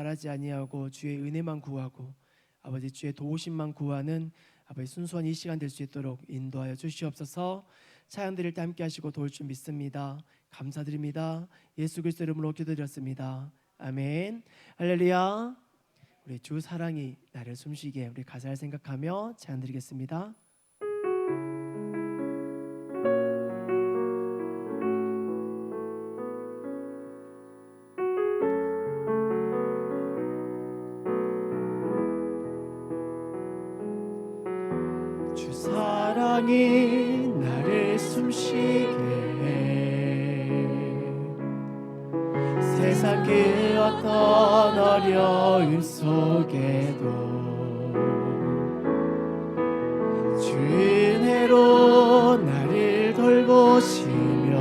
바라지 아니하고 주의 은혜만 구하고 아버지 주의 도우심만 구하는 아버지 순수한 이 시간 될 수 있도록 인도하여 주시옵소서. 찬양 드릴 때 함께 하시고 도울 줄 믿습니다. 감사드립니다. 예수 그리스도 이름으로 기도드렸습니다. 아멘. 할렐루야. 우리 주 사랑이 나를 숨쉬게, 우리 가사를 생각하며 찬양 드리겠습니다. 주 사랑이 나를 숨쉬게 해 세상 그 어떤 어려움 속에도 주 은혜로 나를 돌보시며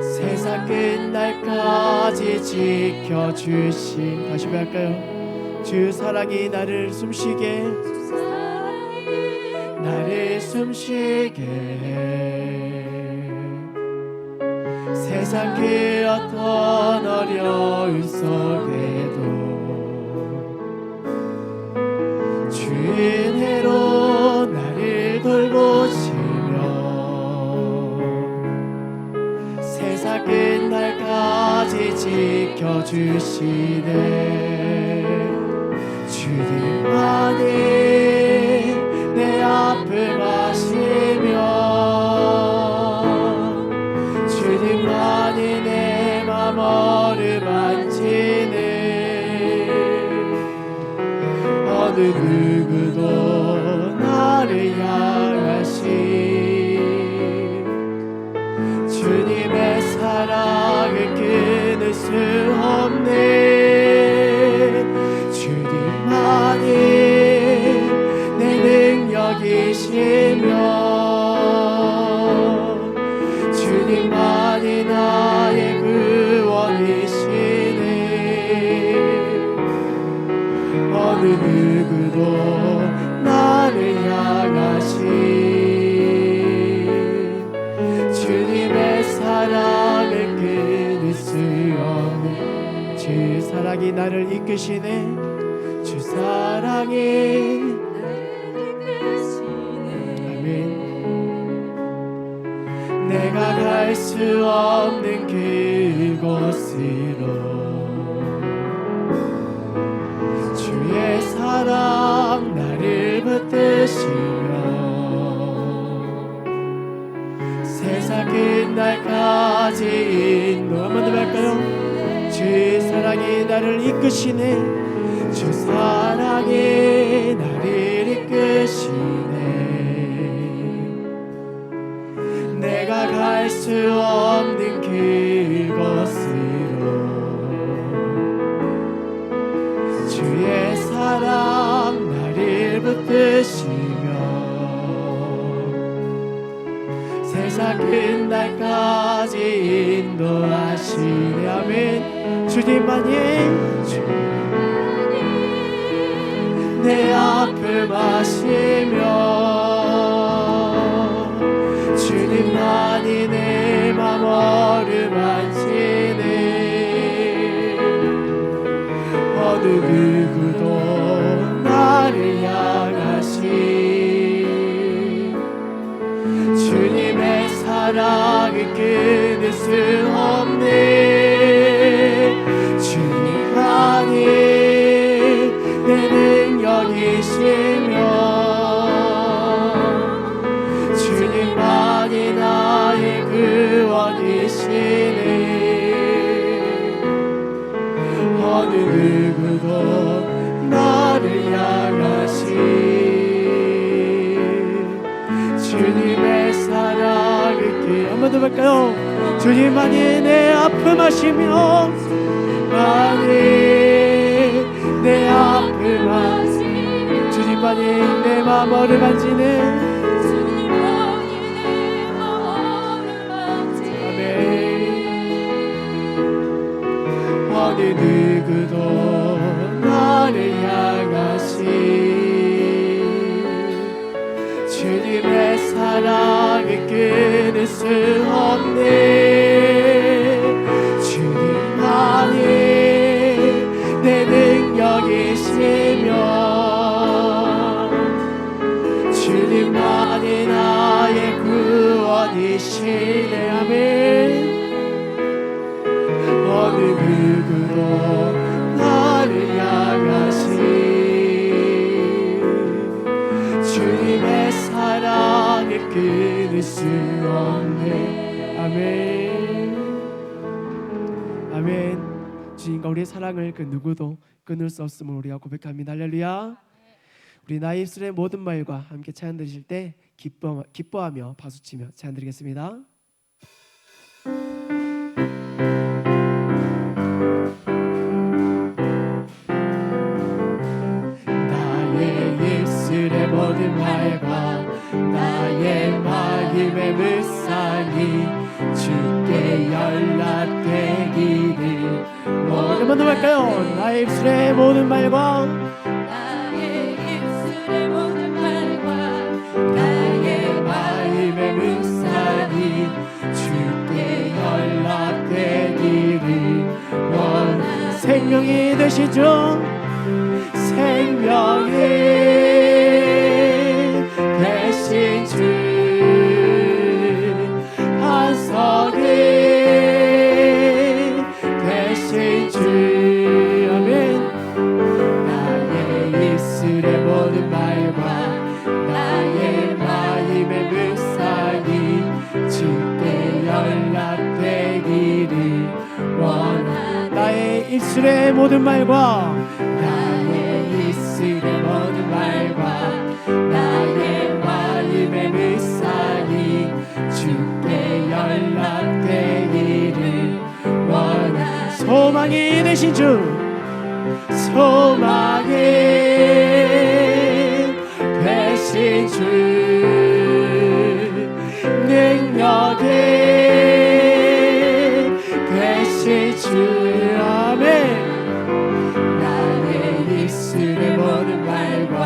세상 끝날까지 지켜주신, 다시 할까요? 주 사랑이 나를 숨쉬게, 나를 숨쉬게 해 세상 그 어떤 어려움 속에도 주 은혜로 나를 돌보시며 세상 끝날까지 지켜주시네. 주님만이 내 아픔 아시며 주님만이 내 맘 어루만지네. 어느 누구도 나를 향하신 주님의 사랑을 끊을 수 없네. 주님만이 내 능력이시며 주님만이 나의 구원이시네. 어느 누구도 나를 향하신 주님의 사랑을 끊을 수 없네. 주 사랑이 나를 이끄시네. 주 사랑이 아멘. 내가 갈 수 없는 그곳으로 주의 사랑 나를 붙드시며 세상 끝날까지 인도. 한번 더 할까요? 주의 사랑이 나를 이끄시네. 주 사랑이 나를 이끄시네. 내가 갈 수 없는 그곳으로 주의 사랑 나를 붙드시며 세상 끝날까지 인도하시네. 아멘. 주님만이 내 아픔 아시며 주님만이 내 맘 어루만지네. 어느 누구도 나를 향하신 주님의 사랑을 끊을 수 없네. 주님만이 내 능력이시며 주님만이 나의 구원이시네. 어느 누구도 나를 향하신 주님의 사랑을 한 번 더 볼까요? 주님만이 내 아픔 아시며 만이 내 아픔 아시며 주님만이 내 맘 어루만지네. 아멘. 어느 누구도 나를 향하신 주님의 사랑을 끊을 수 없네. 주님만이 계시네. 아멘. 어느 누구도 나를 향하신 주님의 사랑을 끊을 수 없네. 아멘. 아멘. 주님과 우리의 사랑을 그 누구도 끊을 수 없음을 우리가 고백합니다. 할렐루야. 우리 나의 입술의 모든 말과 함께 찬양 드리실 때 기뻐하며 박수치며 찬양 드리겠습니다. 나의 입술의 모든 말과 나의 마음의 묵상이 주께 연락되기를. 한번 더 할까요? 나의 입술의 모든 말과 나의 입술의 모든 말과 나의 마음의 묵상이 주께 연락되기를 원하네. 생명이 되시죠. 생명이 되신 주 반석이 되신 주. 아멘. 나의 입술의 모든 말과 나의 마음의 묵상이 주께 연락되기를 원하네. 나의 입술의 모든 말과 나의 입술의 모든 말과 나의 마음의 묵상이 주께 연락되기를 원하네. 소망이 되신 주, 소망이 되신 주, 능력이 되신 주. 아멘. 나의 입술의 모든 말과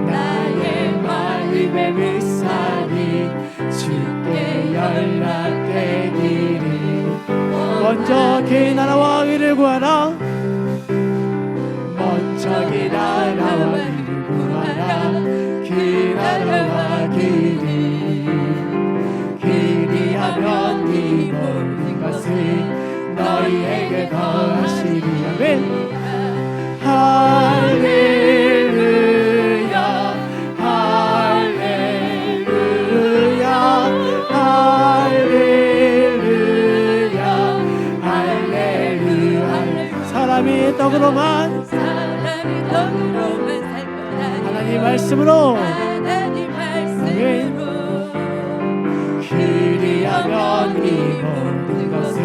나의 마음의 묵상이 주께 연락되기를. 먼저 그 나라와 의를 구하라. 먼저 그 나라와 의를 구하라. 그 나라와 길이 그리하면 이 모든 것을 너희에게 더하시리. 아멘. 할렐루야 할렐루야 할렐루야 할렐루야. 사람이 떡으로만 살 거라. 하나님 말씀으로 그리하면 이 모든 것을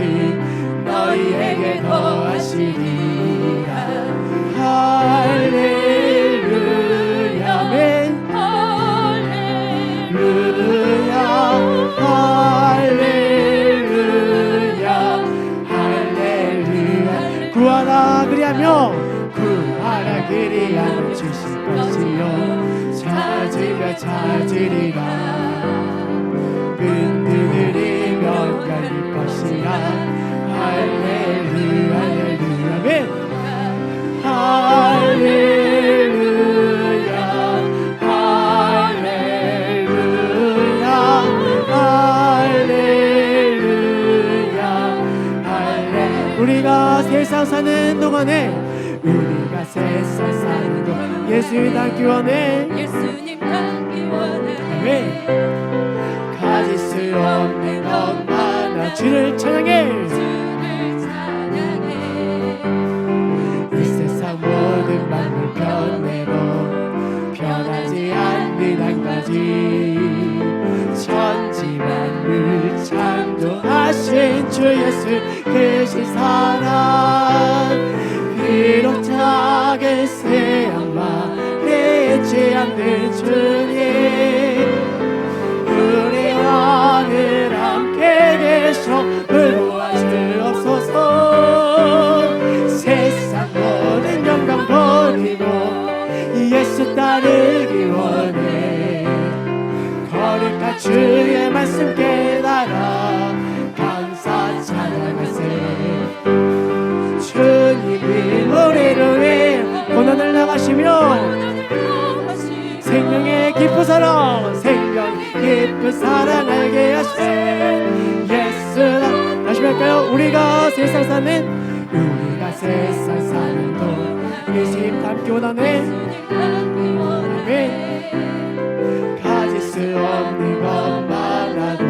너희에게 더하시리라. 할렐루야 아멘. 할렐루야 할렐루야 할렐루야. 구하라 그리하며 구하라 그리하며 주실 것이요 찾으며 찾으리라. 흔들리며 열릴 것이라. 할렐루야 할렐루야 아멘. 할렐루야 할렐루야 할렐루야 할렐루야. 우리가 세상 사는 동안에 우리가 세상 사는 동안 예수님 닮기 원해. 예수님 닮기 원해. 아멘. 가질 수 없는 것마다 주를 찬양해. 이 세상 모든 만물 변해도 변하지 않는 한 가지 천지 만물 창조하신 주 예수 크신 사랑. 비록 작은 새양만 내지 않는 주님 우리와 늘 함께 계셔 돌보아 주옵소서. 세상 모든 영광 버리고 예수 따르기 원해. 거룩한 주의 말씀 깨달아 감사 찬양하세. 주님이 우리를 위해 고난을 당하시며 생명의 깊은 사랑 생명의 깊은 사랑 알게 하신 예수라. 다시 할까요? 우리가 세상 사는 동이심 담기 원하네. 아멘. 가질 수 없는 것만으로도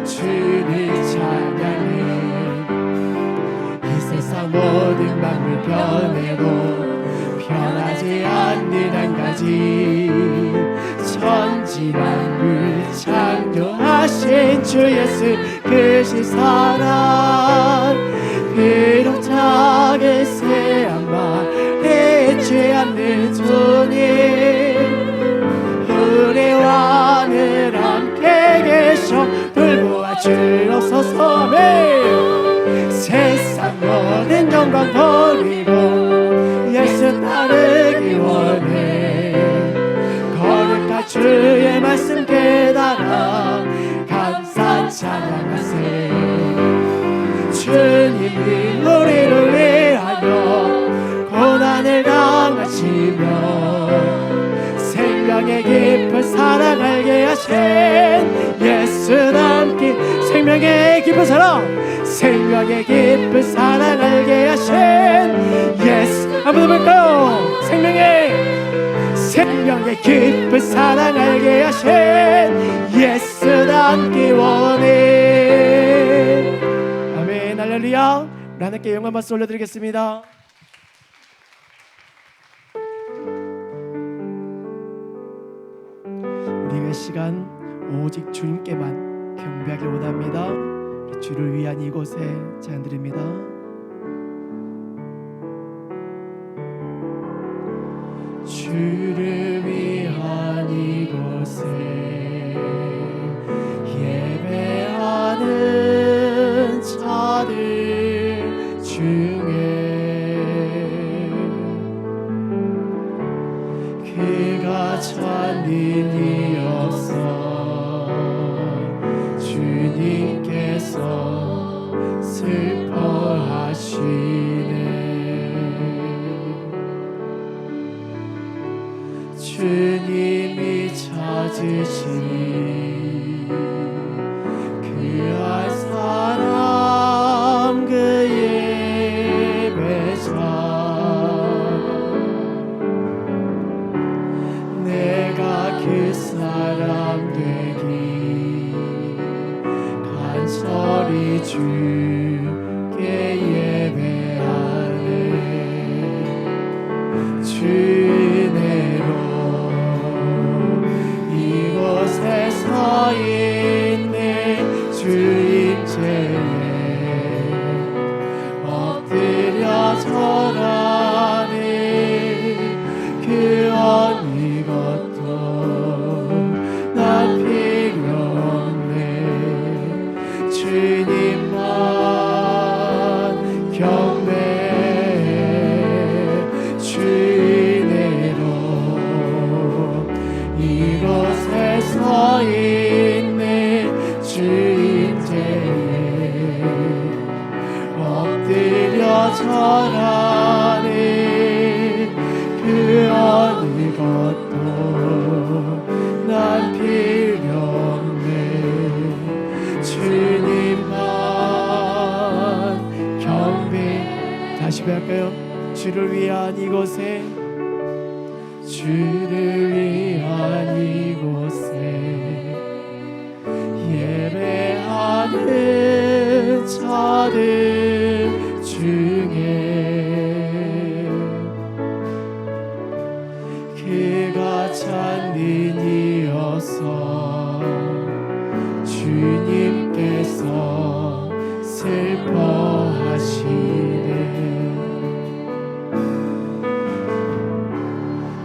주를 찬양해. 이 세상 모든 만물 변해도 변하지 않는 한 가지, 천지만물 창조하신 주 예수 크신 사랑. 비록 작은 새한마 해치 않는 주님, 우리와 늘 함께 계셔 돌보아 주옵소서. 아멘. 세상 모든 영광 돌리고 예수 따르기 원해. 거룩한 주의 말씀 깨달아 감사 찬양하세. 주님이 우리를 위하여 고난을 당하시며 생명의 깊은 사랑 알게 하신 예수 남기. 생명의 깊은 사랑, 생명의 깊은 사랑 알게 하신 예수. 한번 더 볼까요? 생명의 깊은 사랑 알게 하신 예수 남기 원해. 아멘. 할렐루야. 우리 하나님께 영광 박수 올려드리겠습니다. 우리의 시간 오직 주님께만 경배하길 원합니다. 주를 위한 이곳에 제안드립니다. 주를 위한 이곳에 예배하는 자들 중에 그가 찾는 이 없어 주님께서 슬퍼하시네. 주님이 찾으시니 그할 사람 그 예배자. 내가 그 사람 되기 간절히 주께 예배하네. 주내로 이곳에 서 있는 주임제에 엎드려 절하는 그 어느 것도 난 필요 없네. 주님만 경배해. 주내로 이곳에 서 있는 주인제에 엎드려 절하는 그 어느 것도 난 필요 없네. 주님만 경배. 다시 배울까요? 주를 위한 이곳에, 주를 위한 이곳에 예배하는 자들 중에 그가 찾는 이어서 주님께서 슬퍼하시네.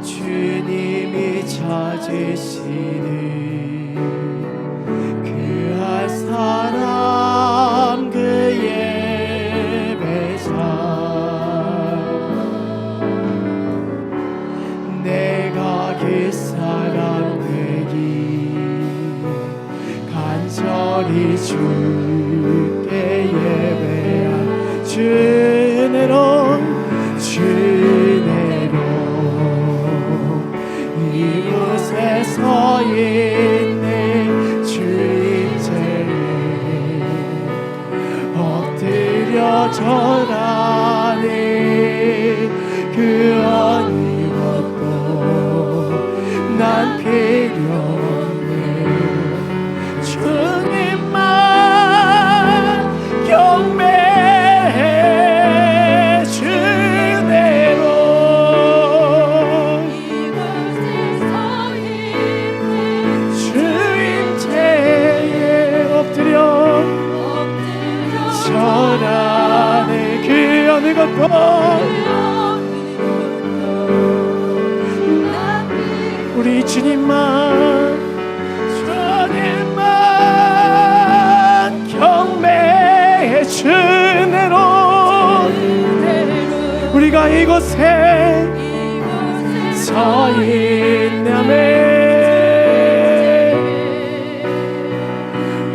주님이 찾으시는 그할 사람 그 예배자. 내가 그 사람 되기 간절히 주께 예배한 주내로 이곳에 서 있는 그 어느 것도 난 필요 없네. 주님만 경배해 주대로 주임체에 엎드려 절하네. 그 어느 것도 우리 주님만 경배해 주내로 우리가 이곳에 서 있냐매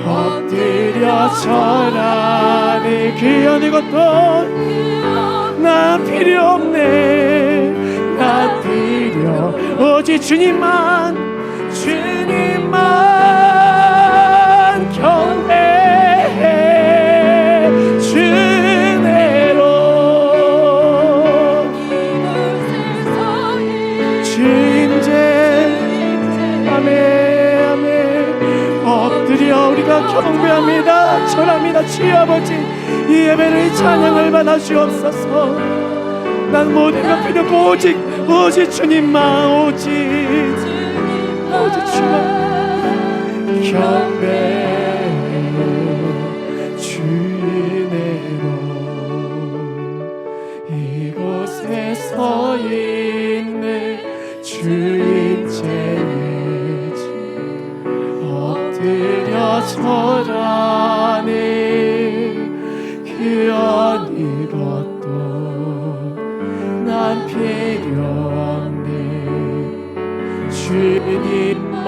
엎드려 절하네. 그 어느 것도 난 필요 없네. 난 필요 오직 주님만 경배해 주내로 주임제 아멘 아멘 엎드려 우리가 경배합니다. 절합니다. 주여 아버지 이 예배를 이 찬양을 받아 주옵소서. 난 모든 것 필요 없고 오직 주님만 오직 주만 경배해 주의내로 이곳에 서 있네. 주임체에 엎드려 절하네. 그 어느 것도 난 필요 없네. 주님만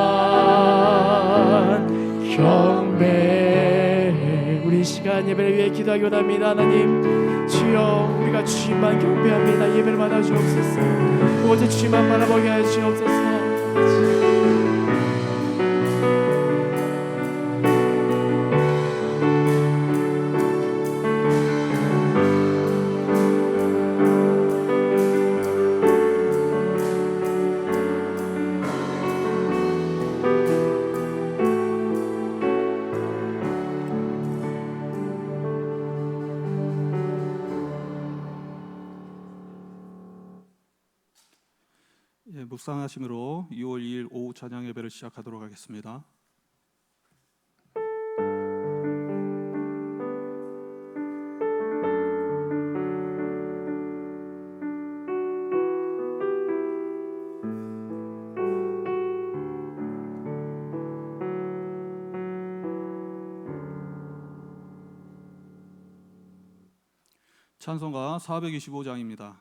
경배해. 우리 시간 예배를 위해 기도하기 원합니다. 하나님 주여 우리가 주님만 경배합니다. 예배를 받아 주옵소서. 오직 주님만 바라보게 하여 주옵소서. 묵상하심으로 2월 2일 오후 찬양 예배를 시작하도록 하겠습니다. 찬송가 425장입니다.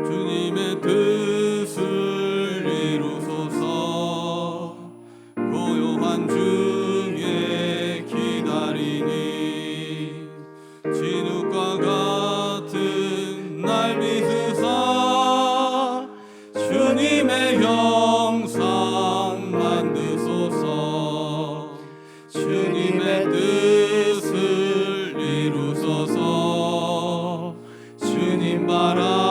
주님의 뜻을 이루소서. 고요한 중에 기다리니 진흙과 같은 날 비스사 주님의 형상 만드소서. 주님의 뜻을 이루소서. 주님 바라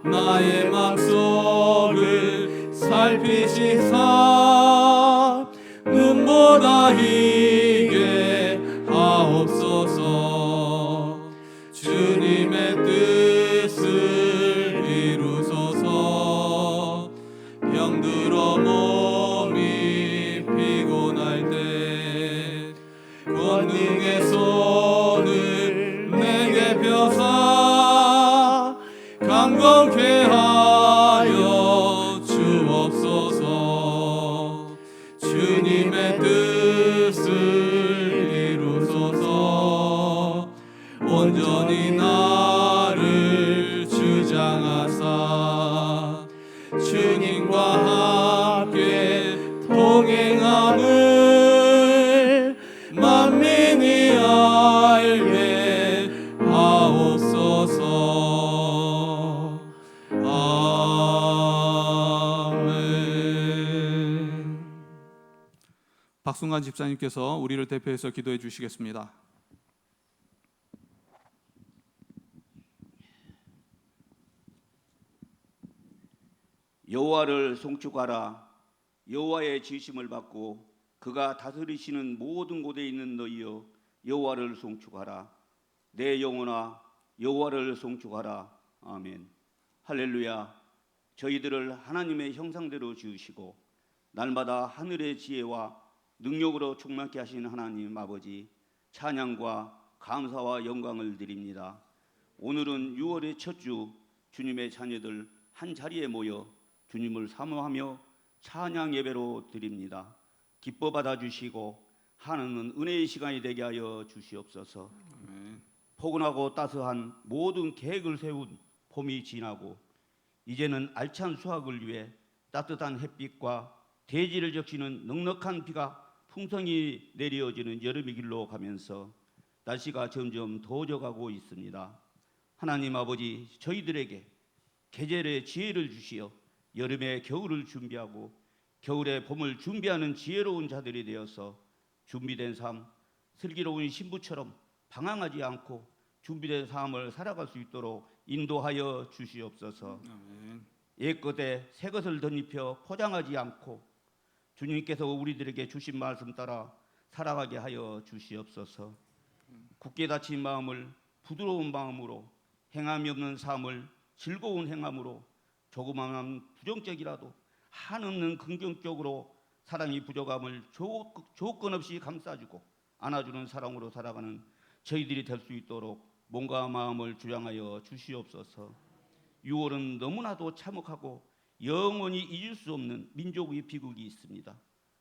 나의 맘속을 살피시사 눈보다 희게 하옵소서. 주님의 뜻을 이루소서. 병들어 몸이 피곤할 때 권능의 손을 내게 펴사 강건케 하여 주옵소서. 주님의 뜻을 이루소서. 온전히 나를 주장하사 주님과 함께 동행함을 만민이 알게 하옵소서. 박순관 집사님께서 우리를 대표해서 기도해 주시겠습니다. 여호와를 송축하라. 여호와의 지으심을 받고 그가 다스리시는 모든 곳에 있는 너희여, 여호와를 송축하라. 내 영혼아, 여호와를 송축하라. 아멘. 할렐루야. 저희들을 하나님의 형상대로 지으시고 날마다 하늘의 지혜와 능력으로 충만케 하신 하나님 아버지, 찬양과 감사와 영광을 드립니다. 오늘은 6월의 첫 주, 주님의 자녀들 한 자리에 모여 주님을 사모하며 찬양 예배로 드립니다. 기뻐 받아주시고 하나는 은혜의 시간이 되게 하여 주시옵소서. 포근하고 따스한 모든 계획을 세운 봄이 지나고 이제는 알찬 수확을 위해 따뜻한 햇빛과 대지를 적시는 넉넉한 비가 풍성히 내려지는 여름의 길로 가면서 날씨가 점점 더워져가고 있습니다. 하나님 아버지, 저희들에게 계절의 지혜를 주시어 여름에 겨울을 준비하고 겨울에 봄을 준비하는 지혜로운 자들이 되어서 준비된 삶, 슬기로운 신부처럼 방황하지 않고 준비된 삶을 살아갈 수 있도록 인도하여 주시옵소서. 옛것에 새것을 덧입혀 포장하지 않고 주님께서 우리들에게 주신 말씀 따라 살아가게 하여 주시옵소서. 굳게 닫힌 마음을 부드러운 마음으로, 행함이 없는 삶을 즐거운 행함으로, 조그마한 부정적이라도 한없는 긍정적으로 사랑이 부족함을 조건 없이 감싸주고 안아주는 사랑으로 살아가는 저희들이 될 수 있도록 몸과 마음을 주장하여 주시옵소서. 6월은 너무나도 참혹하고 영원히 잊을 수 없는 민족의 비극이 있습니다.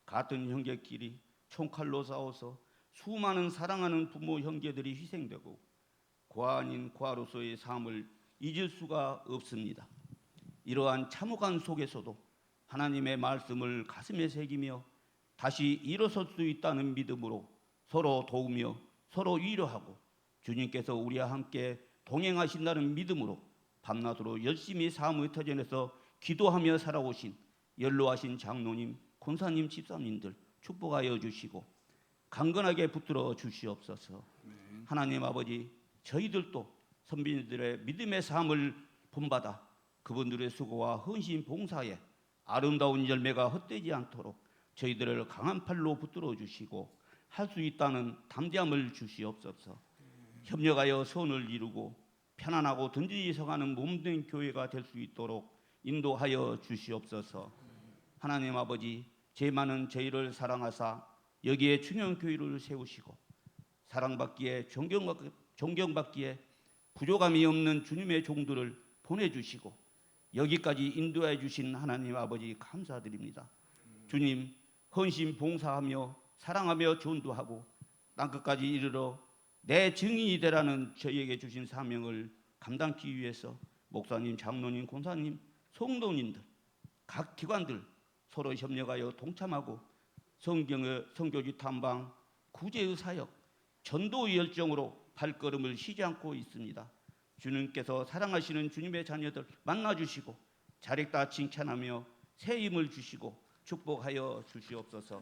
같은 형제끼리 총칼로 싸워서 수많은 사랑하는 부모 형제들이 희생되고 고아인 고아로서의 삶을 잊을 수가 없습니다. 이러한 참혹한 속에서도 하나님의 말씀을 가슴에 새기며 다시 일어설 수 있다는 믿음으로 서로 도우며 서로 위로하고 주님께서 우리와 함께 동행하신다는 믿음으로 밤낮으로 열심히 사무의 터전에서 기도하며 살아오신 연로하신 장로님, 권사님, 집사님들 축복하여 주시고 강건하게 붙들어 주시옵소서. 하나님 아버지, 저희들도 선비들의 믿음의 삶을 본받아 그분들의 수고와 헌신 봉사에 아름다운 열매가 헛되지 않도록 저희들을 강한 팔로 붙들어 주시고 할 수 있다는 담대함을 주시옵소서. 협력하여 선을 이루고 편안하고 든든히 서가는 몸된 교회가 될 수 있도록 인도하여 주시옵소서. 하나님 아버지, 죄 많은 저희를 사랑하사 여기에 중형교회를 세우시고 사랑받기에 존경받기에 부족함이 없는 주님의 종들을 보내주시고 여기까지 인도해 주신 하나님 아버지 감사드립니다. 주님, 헌신 봉사하며 사랑하며 전도하고 땅끝까지 이르러 내 증인이 되라는 저희에게 주신 사명을 감당하기 위해서 목사님, 장로님, 권사님, 성도님들, 각 기관들 서로 협력하여 동참하고 성교지 탐방, 구제의 사역, 전도의 열정으로 발걸음을 쉬지 않고 있습니다. 주님께서 사랑하시는 주님의 자녀들 만나주시고 자력다 칭찬하며 새 힘을 주시고 축복하여 주시옵소서.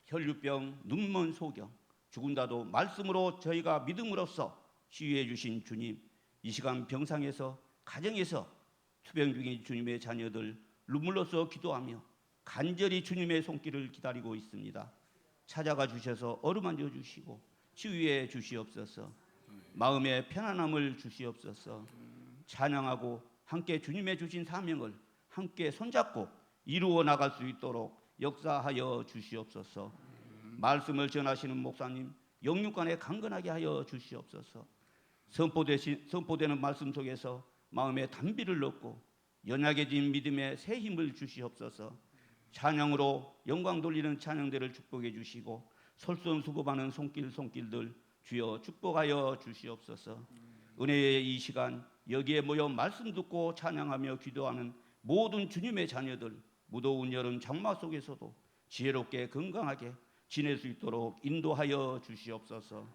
혈류병, 눈먼 소경, 죽은다도 말씀으로 저희가 믿음으로써 치유해 주신 주님, 이 시간 병상에서 가정에서 투병 중인 주님의 자녀들 눈물로써 기도하며 간절히 주님의 손길을 기다리고 있습니다. 찾아가 주셔서 어루만져 주시고 치유해 주시옵소서. 마음의 편안함을 주시옵소서. 찬양하고 함께 주님의 주신 사명을 함께 손잡고 이루어 나갈 수 있도록 역사하여 주시옵소서. 말씀을 전하시는 목사님 영육간에 강건하게 하여 주시옵소서. 선포되는 말씀 속에서 마음의 단비를 얻고 연약해진 믿음의 새 힘을 주시옵소서. 찬양으로 영광 돌리는 찬양대를 축복해 주시고 솔선수범하는 손길들 주여 축복하여 주시옵소서. 은혜의 이 시간 여기에 모여 말씀 듣고 찬양하며 기도하는 모든 주님의 자녀들 무더운 여름 장마 속에서도 지혜롭게 건강하게 지낼 수 있도록 인도하여 주시옵소서.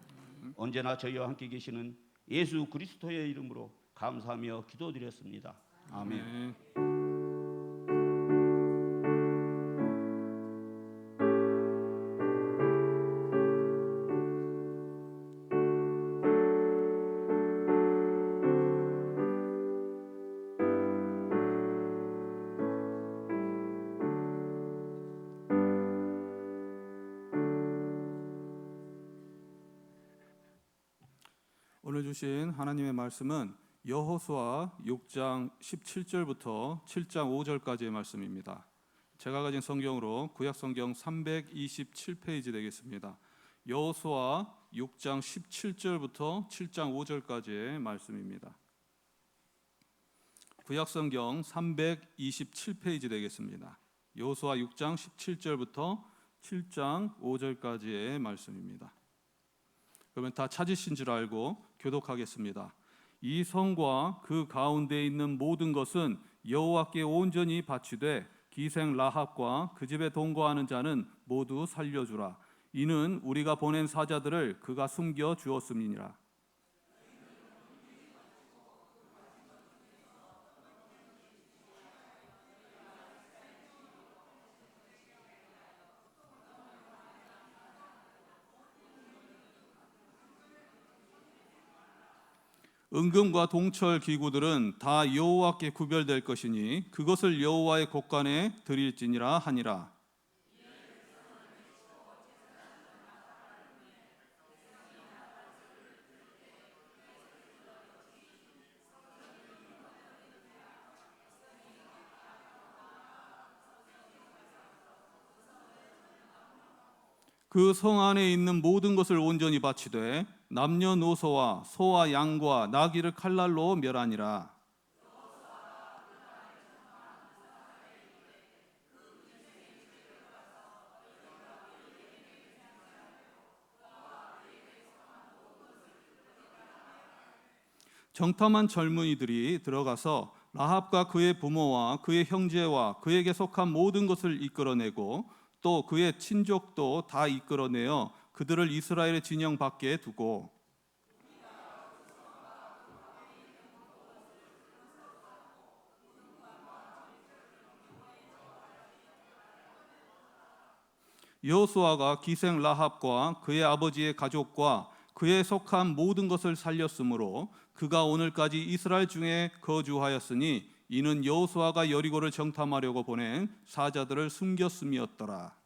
언제나 저희와 함께 계시는 예수 그리스도의 이름으로 감사하며 기도드렸습니다. 아멘. 오늘 주신 하나님의 말씀은 여호수아 6장 17절부터 7장 5절까지의 말씀입니다. 제가 가진 성경으로 구약 성경 327페이지 되겠습니다. 여호수아 6장 17절부터 7장 5절까지의 말씀입니다. 구약 성경 327페이지 되겠습니다. 여호수아 6장 17절부터 7장 5절까지의 말씀입니다. 그러면 다 찾으신 줄 알고 교독하겠습니다. 이 성과 그 가운데 있는 모든 것은 여호와께 온전히 바치되 기생 라합과 그 집에 동거하는 자는 모두 살려주라. 이는 우리가 보낸 사자들을 그가 숨겨 주었음이니라. 은금과 동철 기구들은 다 여호와께 구별될 것이니 그것을 여호와의 곳간에 드릴지니라 하니라. 그 성 안에 있는 모든 것을 온전히 바치되 남녀노소와 소와 양과 나귀를 칼날로 멸하니라. 정탐한 젊은이들이 들어가서 라합과 그의 부모와 그의 형제와 그에게 속한 모든 것을 이끌어내고 또 그의 친족도 다 이끌어내어 그들을 이스라엘의 진영 밖에 두고 여호수아가 기생 라합과 그의 아버지의 가족과 그에 속한 모든 것을 살렸으므로 그가 오늘까지 이스라엘 중에 거주하였으니 이는 여호수아가 여리고를 정탐하려고 보낸 사자들을 숨겼음이었더라.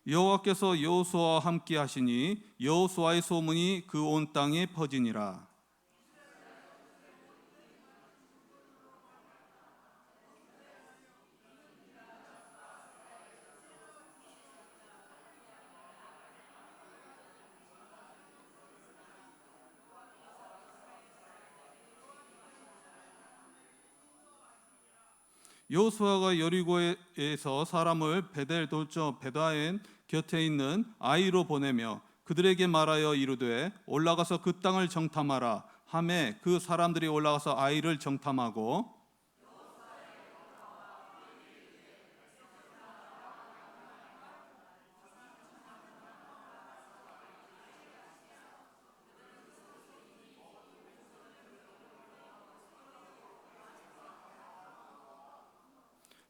여호와께서 여호수아와 함께 하시니 여호수아의 소문이 그 온 땅에 퍼지니라. 여호수아가 여리고에서 사람을 베델 돌저 베다엔 곁에 있는 아이로 보내며 그들에게 말하여 이르되 올라가서 그 땅을 정탐하라 하매 그 사람들이 올라가서 아이를 정탐하고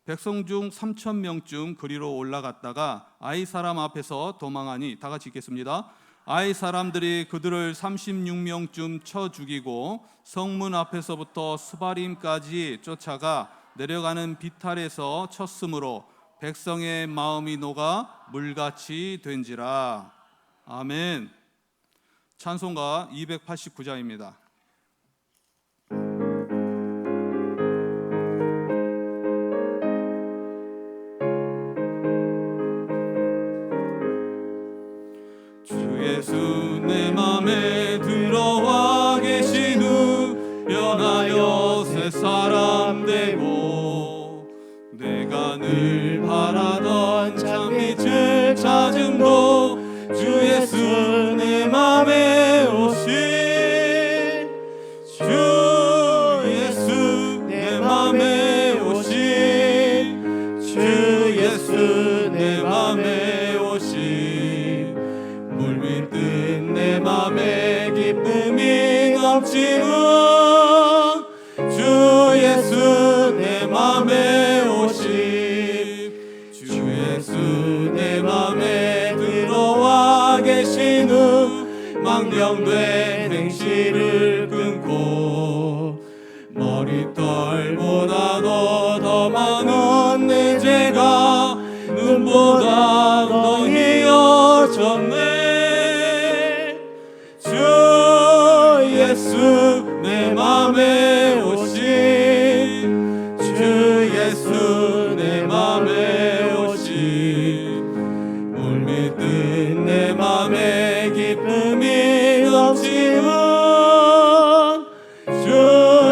백성 중 3,000명쯤 그리로 올라갔다가 아이 사람 앞에서 도망하니 다 같이 읽겠습니다. 아이 사람들이 그들을 36명쯤 쳐 죽이고 성문 앞에서부터 스바림까지 쫓아가 내려가는 비탈에서 쳤으므로 백성의 마음이 녹아 물같이 된지라. 아멘. 찬송가 289장입니다. 예수 내 맘에 들어와 계신 후 변하여 새 사람 되고 내가 늘 바라던 참빛을 찾음도 주 예수 내 맘에 오신 주 예수 내 맘에 오신 주 예수 내 맘에 오신 물밑 뜬 내 맘에 기쁨이 넘치는 주 예수 내 맘에 오신 주 예수 내 맘에 망령된 행실을 끊고 머리털보다도 더 많은 내 죄가 눈보다 더 희어졌네. 주 예수 내 맘에 오신 주 예수 내 맘에 오신 물밀듯 내 맘에 기쁨이 넘치는 주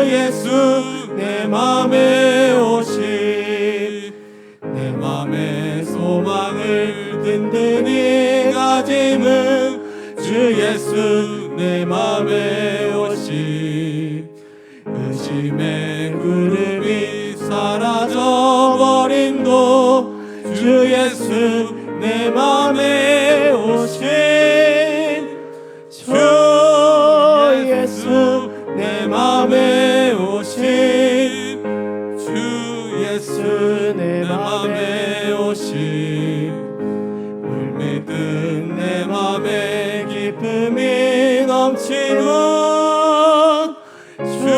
예수 내 맘에 오신 내 맘의 소망을 든든히 가짐은 주 예수 내 맘에 오신 의심의 그룹이 사라져버림도 주 예수 내 맘에 오신 주 예수 내 맘에 오신 주 예수 내 맘에 오신 물밀듯 내 맘에 기쁨이 넘치는 주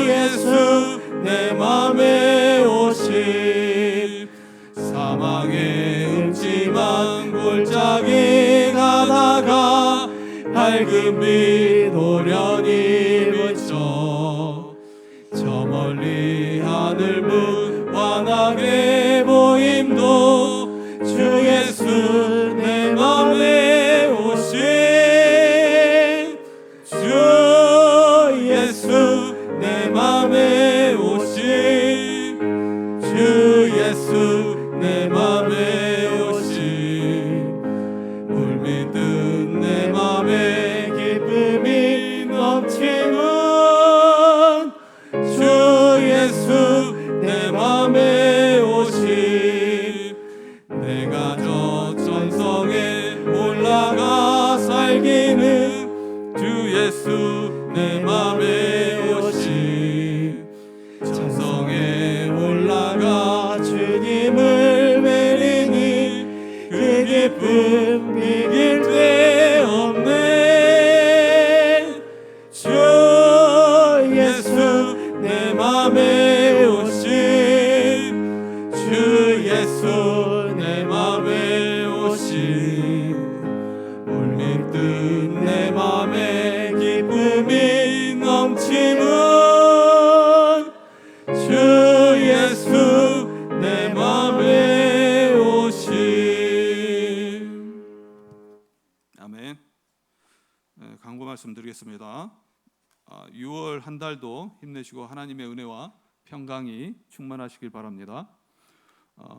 예수 내 맘에 오신 사망의 음침한 골짜기 가다가 밝은 빛 오련히 비쳐 저 멀리 하늘 문 환하게 보임도 주 예수 내 맘에 오신 주 예수 내 맘에 오신 주 예수 내 맘에 오신 물밀듯 내 맘에 기쁨이 넘치는 주 예수 내 맘에 오신 내가 저 천성에 올라가 살기는 주 예수 내 맘에 오신 천성에 올라가 주님을 뵈리니 그 기쁨 비길 데 없네. 주 예수 내 맘에 오신 주 예수 내 맘에 오신 물밀듯 내 맘에 기쁨이 넘치는 주 예수 내 맘에 오신. 아멘. 강구 말씀드리겠습니다. 6월 한 달도 힘내시고 하나님의 은혜와 평강이 충만하시길 바랍니다.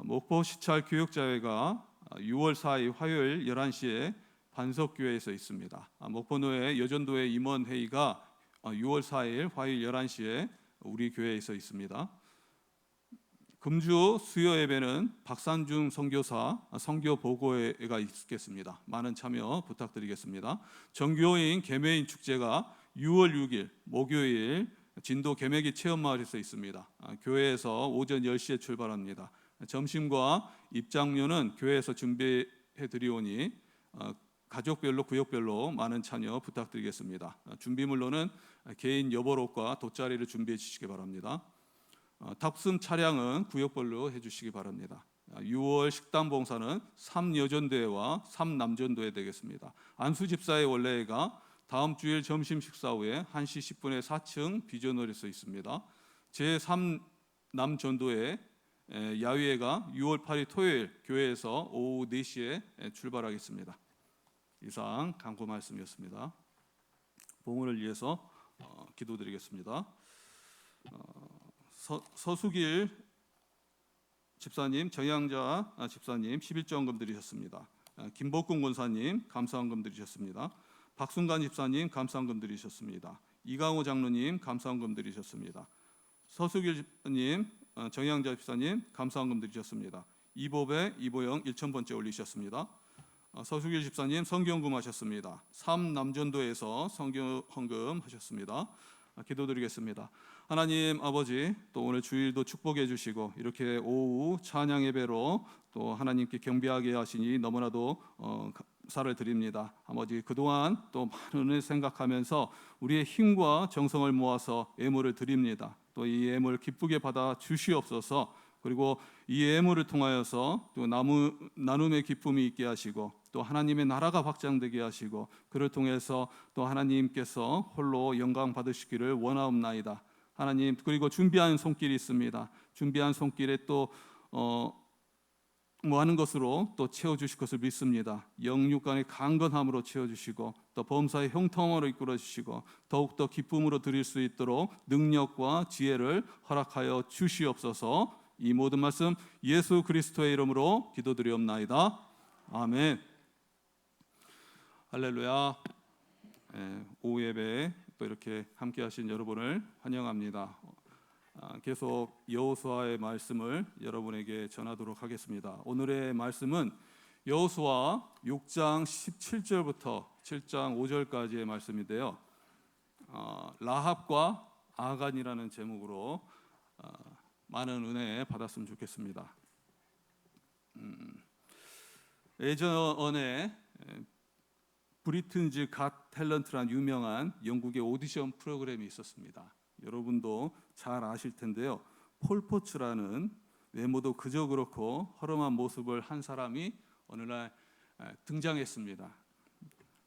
목포 시찰 교육자회가 6월 4일 화요일 11시에 반석교회에서 있습니다. 목포노회 여전도회 임원회의가 6월 4일 화요일 11시에 우리 교회에서 있습니다. 금주 수요 예배는 박산중 선교사 선교 보고회가 있겠습니다. 많은 참여 부탁드리겠습니다. 정교인 개매인 축제가 6월 6일 목요일 진도 개매기 체험마을에서 있습니다. 교회에서 오전 10시에 출발합니다. 점심과 입장료는 교회에서 준비해 드리오니 가족별로 구역별로 많은 참여 부탁드리겠습니다. 준비물로는 개인 여벌옷과 돗자리를 준비해 주시기 바랍니다. 탑승 차량은 구역별로 해주시기 바랍니다. 6월 식단 봉사는 3여전도회와 3남전도회 되겠습니다. 안수집사의 원래회가 다음 주일 점심 식사 후에 1시 10분에 4층 비전홀에서 있습니다. 제3남전도회 야위회가 6월 8일 토요일 교회에서 오후 4시에 출발하겠습니다. 이상 강구 말씀이었습니다. 봉헌을 위해서 기도드리겠습니다. 서수길 집사님, 정양자 집사님 11조원금 드리셨습니다. 김복군 권사님 감사원금 드리셨습니다. 박순간 집사님 감사원금 드리셨습니다. 이강호 장로님 감사원금 드리셨습니다. 서수길 집사님, 정양자 집사님 감사원금 드리셨습니다. 이보배, 이보영 1,000번째 올리셨습니다. 서수길 집사님 성경금 하셨습니다. 3남전도에서 성경헌금 하셨습니다. 기도드리겠습니다. 하나님 아버지, 또 오늘 주일도 축복해 주시고 이렇게 오후 찬양 예배로 또 하나님께 경배하게 하시니 너무나도 감사를 드립니다. 아버지, 그동안 또 많은 은혜 생각하면서 우리의 힘과 정성을 모아서 예물을 드립니다. 또 이 예물 기쁘게 받아 주시옵소서. 그리고 이 예물을 통하여서 또 나눔의 기쁨이 있게 하시고 또 하나님의 나라가 확장되게 하시고 그를 통해서 또 하나님께서 홀로 영광 받으시기를 원하옵나이다. 하나님, 그리고 준비한 손길이 있습니다. 준비한 손길에 또 하는 것으로 또 채워주실 것을 믿습니다. 영육간의 강건함으로 채워주시고 또 범사의 형통함으로 이끌어주시고 더욱더 기쁨으로 드릴 수 있도록 능력과 지혜를 허락하여 주시옵소서. 이 모든 말씀 예수 그리스도의 이름으로 기도드리옵나이다. 아멘. 할렐루야. 오후 예배에 또 이렇게 함께 하신 여러분을 환영합니다. 계속 여호수아의 말씀을 여러분에게 전하도록 하겠습니다. 오늘의 말씀은 여호수아 6장 17절부터 7장 5절까지의 말씀인데요. 라합과 아간이라는 제목으로 많은 은혜 받았으면 좋겠습니다. 예전에 브리튼즈 갓 탤런트란 유명한 영국의 오디션 프로그램이 있었습니다. 여러분도 잘 아실 텐데요. 폴 포츠라는 외모도 그저 그렇고 허름한 모습을 한 사람이 어느 날 등장했습니다.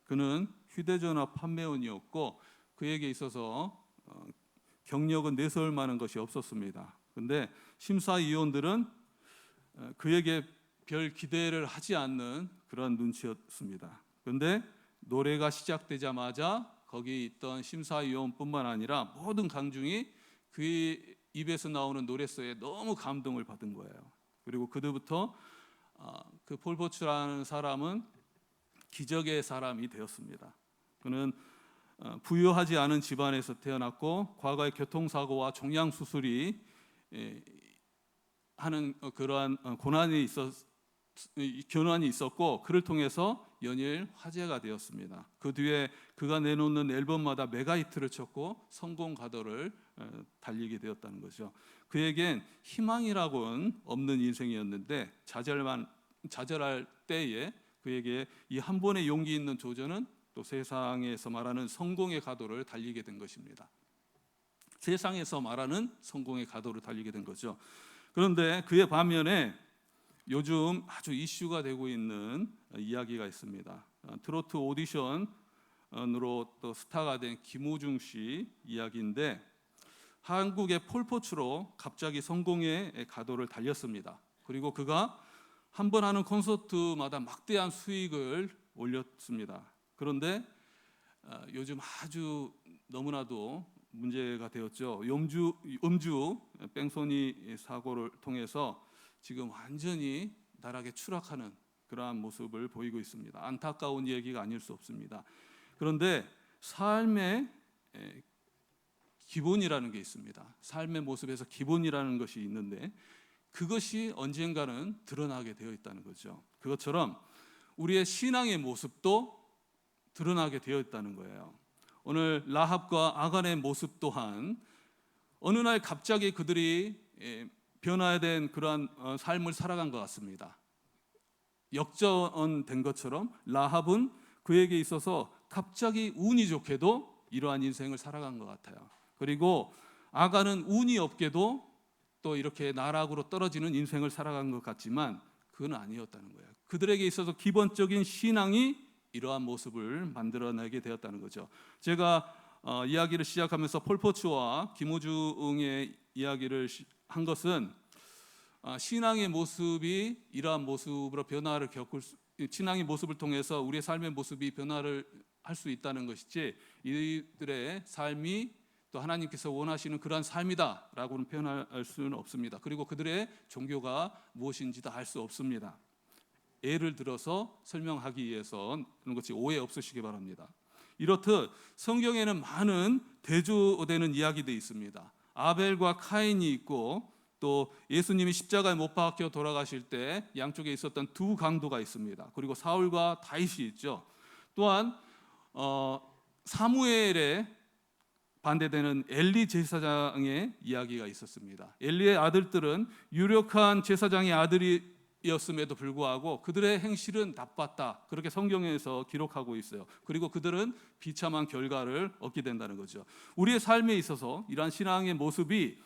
그는 휴대전화 판매원이었고 그에게 있어서 경력은 내세울 만한 것이 없었습니다. 그런데 심사위원들은 그에게 별 기대를 하지 않는 그런 눈치였습니다. 그런데 노래가 시작되자마자 거기 있던 심사위원뿐만 아니라 모든 관중이 그의 입에서 나오는 노래소에 너무 감동을 받은 거예요. 그리고 그때부터 그 폴 포츠라는 사람은 기적의 사람이 되었습니다. 그는 부유하지 않은 집안에서 태어났고 과거의 교통사고와 종양 수술이 하는 그러한 고난이 있었고 그를 통해서 연일 화제가 되었습니다. 그 뒤에 그가 내놓는 앨범마다 메가히트를 쳤고 성공 가도를 달리게 되었다는 거죠. 그에겐 희망이라고는 없는 인생이었는데 좌절할 때에 그에게 이 한 번의 용기 있는 도전은 또 세상에서 말하는 성공의 가도를 달리게 된 것입니다. 세상에서 말하는 성공의 가도를 달리게 된 거죠. 그런데 그의 반면에 요즘 아주 이슈가 되고 있는 이야기가 있습니다. 트로트 오디션으로 또 스타가 된 김호중 씨 이야기인데 한국의 폴 포츠로 갑자기 성공의 가도를 달렸습니다. 그리고 그가 한 번 하는 콘서트마다 막대한 수익을 올렸습니다. 그런데 요즘 아주 너무나도 문제가 되었죠. 음주 뺑소니 사고를 통해서 지금 완전히 나락에 추락하는 그러한 모습을 보이고 있습니다. 안타까운 얘기가 아닐 수 없습니다. 그런데 삶의 기본이라는 게 있습니다. 삶의 모습에서 기본이라는 것이 있는데 그것이 언젠가는 드러나게 되어 있다는 거죠. 그것처럼 우리의 신앙의 모습도 드러나게 되어 있다는 거예요. 오늘 라합과 아간의 모습 또한 어느 날 갑자기 그들이 변화된 그러한 삶을 살아간 것 같습니다. 역전된 것처럼 라합은 그에게 있어서 갑자기 운이 좋게도 이러한 인생을 살아간 것 같아요. 그리고 아간은 운이 없게도 또 이렇게 나락으로 떨어지는 인생을 살아간 것 같지만 그건 아니었다는 거예요. 그들에게 있어서 기본적인 신앙이 이러한 모습을 만들어내게 되었다는 거죠. 제가 이야기를 시작하면서 폴 포츠와 김호중의 이야기를 한 것은 신앙의 모습이 이러한 모습으로 변화를 신앙의 모습을 통해서 우리의 삶의 모습이 변화를 할 수 있다는 것이지 이들의 삶이 또 하나님께서 원하시는 그러한 삶이다라고는 표현할 수는 없습니다. 그리고 그들의 종교가 무엇인지도 알 수 없습니다. 예를 들어서 설명하기 위해서 그런 것이 오해 없으시기 바랍니다. 이렇듯 성경에는 많은 대조되는 이야기들이 있습니다. 아벨과 카인이 있고 또 예수님이 십자가에 못 박혀 돌아가실 때 양쪽에 있었던 두 강도가 있습니다. 그리고 사울과 다윗이 있죠. 또한 사무엘에 반대되는 엘리 제사장의 이야기가 있었습니다. 엘리의 아들들은 유력한 제사장의 민족이었음에도 불구하고 그들의 행실은 나빴다. 그렇게 성경에서 기록하고 있어요. 그리고 그들은 비참한 결과를 얻게 된다는 거죠. 우리의 삶에 있어서 이러한 신앙의 모습이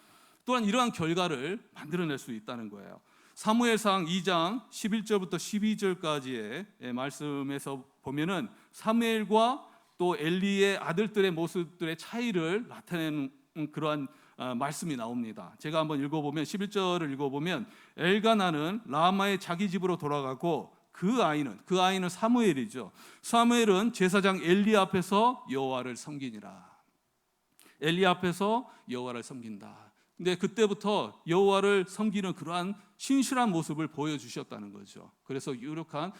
또한 이러한 결과를 만들어낼 수 있다는 거예요. 사무엘상 2장 11절부터 12절까지의 말씀에서 보면은 사무엘과 또 엘리의 아들들의 모습들의 차이를 나타내는 그러한 말씀이 나옵니다. 제가 한번 읽어보면 11절을 읽어보면 엘가나는 라마의 자기 집으로 돌아가고 그 아이는 사무엘이죠. 사무엘은 제사장 엘리 앞에서 여호와를 섬기니라. 엘리 앞에서 여호와를 섬긴다. 근데 그때부터 여호와를 섬기는 그러한 신실한 모습을 보여주셨다는 거죠. 그래서 유력한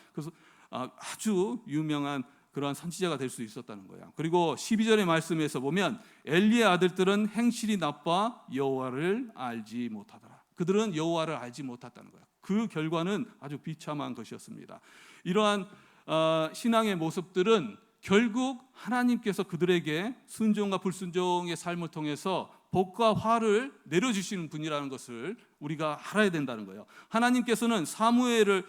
아주 유명한 그러한 선지자가 될 수 있었다는 거예요. 그리고 12절의 말씀에서 보면 엘리의 아들들은 행실이 나빠 여호와를 알지 못하더라. 그들은 여호와를 알지 못했다는 거예요. 그 결과는 아주 비참한 것이었습니다. 이러한 신앙의 모습들은 결국 하나님께서 그들에게 순종과 불순종의 삶을 통해서 복과 화를 내려주시는 분이라는 것을 우리가 알아야 된다는 거예요. 하나님께서는 사무엘을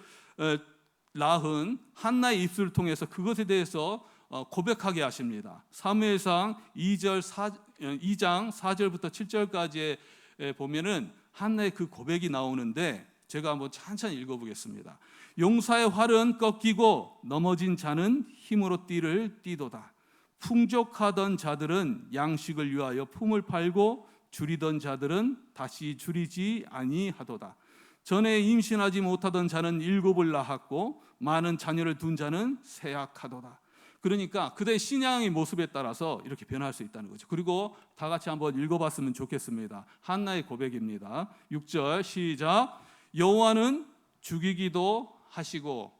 낳은 한나의 입술을 통해서 그것에 대해서 고백하게 하십니다. 사무엘상 2장 4절부터 7절까지에 보면은 한나의 그 고백이 나오는데 제가 한번 천천히 읽어보겠습니다. 용사의 활은 꺾이고 넘어진 자는 힘으로 띠를 띠도다. 풍족하던 자들은 양식을 위하여 품을 팔고 줄이던 자들은 다시 줄이지 아니하도다. 전에 임신하지 못하던 자는 7을 낳았고 많은 자녀를 둔 자는 쇠약하도다. 그러니까 그들의 신앙의 모습에 따라서 이렇게 변할 수 있다는 거죠. 그리고 다 같이 한번 읽어봤으면 좋겠습니다. 한나의 고백입니다. 6절 시작. 여호와는 죽이기도 하시고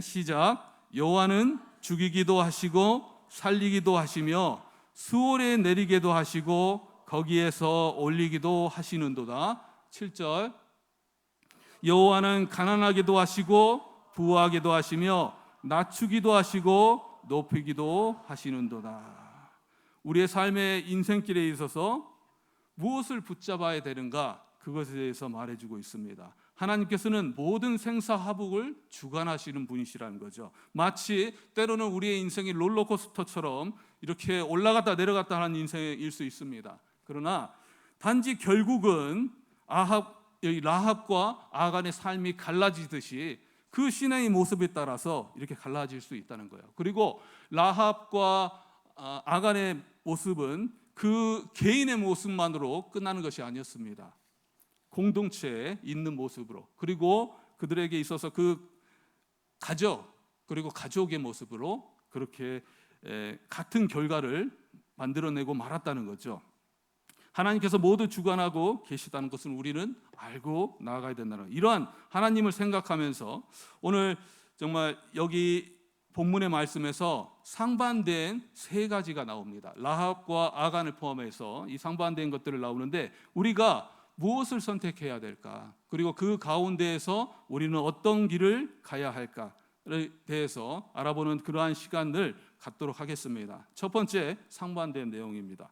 시작. 여호와는 죽이기도 하시고 살리기도 하시며 수월에 내리게도 하시고 거기에서 올리기도 하시는도다. 7절 여호와는 가난하게도 하시고 부하게도 하시며 낮추기도 하시고 높이기도 하시는도다. 우리의 삶의 인생길에 있어서 무엇을 붙잡아야 되는가, 그것에 대해서 말해주고 있습니다. 하나님께서는 모든 생사화복을 주관하시는 분이시라는 거죠. 마치 때로는 우리의 인생이 롤러코스터처럼 이렇게 올라갔다 내려갔다 하는 인생일 수 있습니다. 그러나 단지 결국은 라합과 아간의 삶이 갈라지듯이 그 신앙의 모습에 따라서 이렇게 갈라질 수 있다는 거예요. 그리고 라합과 아간의 모습은 그 개인의 모습만으로 끝나는 것이 아니었습니다. 공동체에 있는 모습으로, 그리고 그들에게 있어서 그 가족, 그리고 가족의 모습으로 그렇게 같은 결과를 만들어내고 말았다는 거죠. 하나님께서 모두 주관하고 계시다는 것을 우리는 알고 나아가야 된다는 거예요. 이러한 하나님을 생각하면서 오늘 정말 여기 본문의 말씀에서 상반된 3가지가 나옵니다. 라합과 아간을 포함해서 이 상반된 것들을 나오는데 우리가 무엇을 선택해야 될까? 그리고 그 가운데에서 우리는 어떤 길을 가야 할까에 대해서 알아보는 그러한 시간을 갖도록 하겠습니다. 첫 번째 상반된 내용입니다.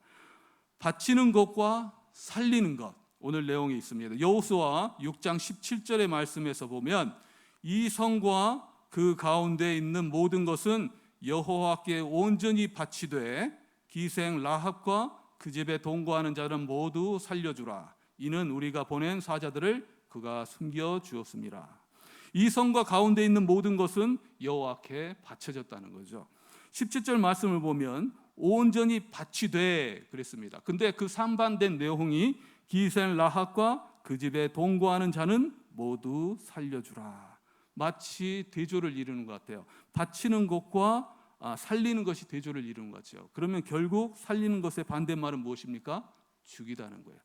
바치는 것과 살리는 것, 오늘 내용이 있습니다. 여호수아 6장 17절의 말씀에서 보면 이 성과 그 가운데 있는 모든 것은 여호와께 온전히 바치되 기생 라합과 그 집에 동거하는 자는 모두 살려주라. 이는 우리가 보낸 사자들을 그가 숨겨 주었습니다. 이 성과 가운데 있는 모든 것은 여호와께 바쳐졌다는 거죠. 17절 말씀을 보면 온전히 바치되 그랬습니다. 근데 그 상반된 내용이 기생 라합과 그 집에 동거하는 자는 모두 살려주라. 마치 대조를 이루는 것 같아요. 바치는 것과 살리는 것이 대조를 이루는 것 같죠. 그러면 결국 살리는 것의 반대말은 무엇입니까? 죽이다는 거예요.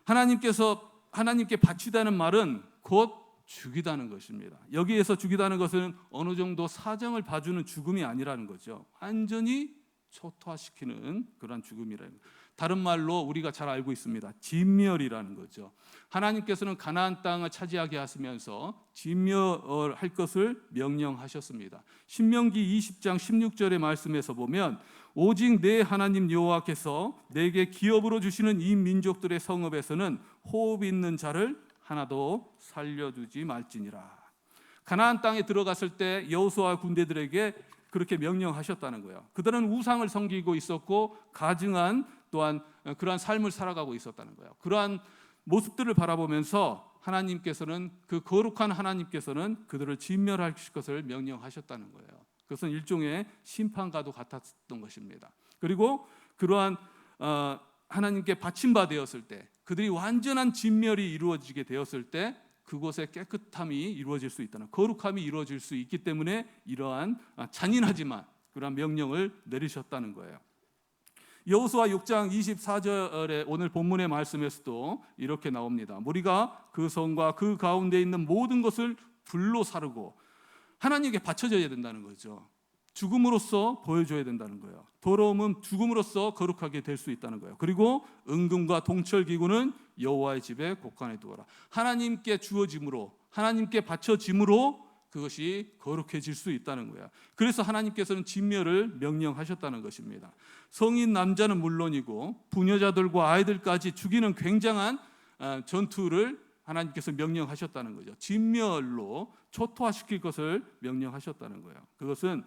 하나님께 바치다는 말은 곧 죽이다는 것입니다. 여기에서 죽이다는 것은 어느 정도 사정을 봐주는 죽음이 아니라는 거죠. 완전히 초토화시키는 그런 죽음이라는 거예요. 다른 말로 우리가 잘 알고 있습니다. 진멸이라는 거죠. 하나님께서는 가나안 땅을 차지하게 하시면서 진멸할 것을 명령하셨습니다. 신명기 20장 16절의 말씀에서 보면 오직 내 하나님 여호와께서 내게 기업으로 주시는 이 민족들의 성읍에서는 호흡 있는 자를 하나도 살려두지 말지니라. 가나안 땅에 들어갔을 때 여호수아 군대들에게 그렇게 명령하셨다는 거예요. 그들은 우상을 섬기고 있었고 가증한 또한 그러한 삶을 살아가고 있었다는 거예요. 그러한 모습들을 바라보면서 하나님께서는 그 거룩한 하나님께서는 그들을 진멸하실 것을 명령하셨다는 거예요. 그것은 일종의 심판과도 같았던 것입니다. 그리고 그러한 하나님께 바침받았을 때 그들이 완전한 진멸이 이루어지게 되었을 때 그곳에 깨끗함이 이루어질 수 있다는, 거룩함이 이루어질 수 있기 때문에 이러한 잔인하지만 그러한 명령을 내리셨다는 거예요. 여호수아 6장 24절에 오늘 본문의 말씀에서도 이렇게 나옵니다. 무리가 그 성과 그 가운데 있는 모든 것을 불로 사르고 하나님께 바쳐져야 된다는 거죠. 죽음으로써 보여줘야 된다는 거예요. 더러움은 죽음으로써 거룩하게 될 수 있다는 거예요. 그리고 은금과 동철기구는 여호와의 집에 곳간에 두어라. 하나님께 주어짐으로, 하나님께 바쳐짐으로 그것이 거룩해질 수 있다는 거예요. 그래서 하나님께서는 진멸을 명령하셨다는 것입니다. 성인 남자는 물론이고 부녀자들과 아이들까지 죽이는 굉장한 전투를 하나님께서 명령하셨다는 거죠. 진멸로 초토화시킬 것을 명령하셨다는 거예요. 그것은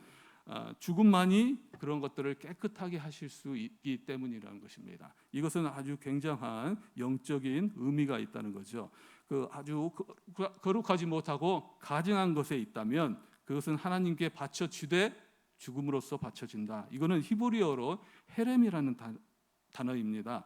죽음만이 그런 것들을 깨끗하게 하실 수 있기 때문이라는 것입니다. 이것은 아주 굉장한 영적인 의미가 있다는 거죠. 아주 거룩하지 못하고 가증한 것에 있다면 그것은 하나님께 바쳐지되 죽음으로써 바쳐진다. 이거는 히브리어로 헤렘이라는 단어입니다.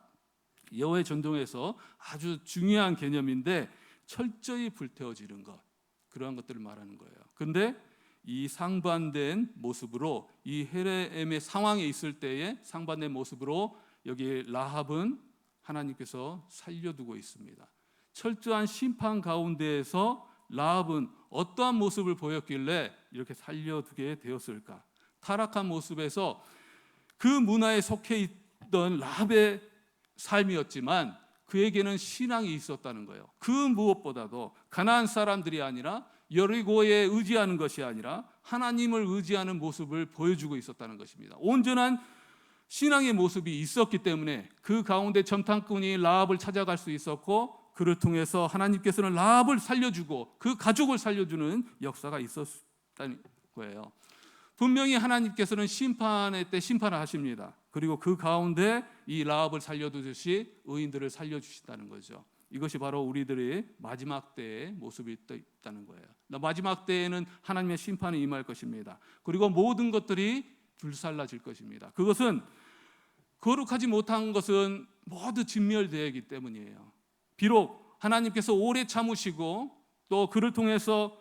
여호와의 전통에서 아주 중요한 개념인데 철저히 불태워지는 것, 그러한 것들을 말하는 거예요. 그런데 이 상반된 모습으로, 이 헤렘의 상황에 있을 때의 상반된 모습으로 여기 라합은 하나님께서 살려두고 있습니다. 철저한 심판 가운데에서 라합은 어떠한 모습을 보였길래 이렇게 살려두게 되었을까? 타락한 모습에서 그 문화에 속해 있던 라합의 삶이었지만 그에게는 신앙이 있었다는 거예요. 그 무엇보다도 가나안 사람들이 아니라 여리고에 의지하는 것이 아니라 하나님을 의지하는 모습을 보여주고 있었다는 것입니다. 온전한 신앙의 모습이 있었기 때문에 그 가운데 점탕꾼이 라합을 찾아갈 수 있었고 그를 통해서 하나님께서는 라합을 살려주고 그 가족을 살려주는 역사가 있었다는 거예요. 분명히 하나님께서는 심판의 때 심판을 하십니다. 그리고 그 가운데 이 라합을 살려두듯이 의인들을 살려주신다는 거죠. 이것이 바로 우리들의 마지막 때의 모습이 있다는 거예요. 마지막 때에는 하나님의 심판이 임할 것입니다. 그리고 모든 것들이 불살라질 것입니다. 그것은 거룩하지 못한 것은 모두 진멸되기 때문이에요. 비록 하나님께서 오래 참으시고 또 그를 통해서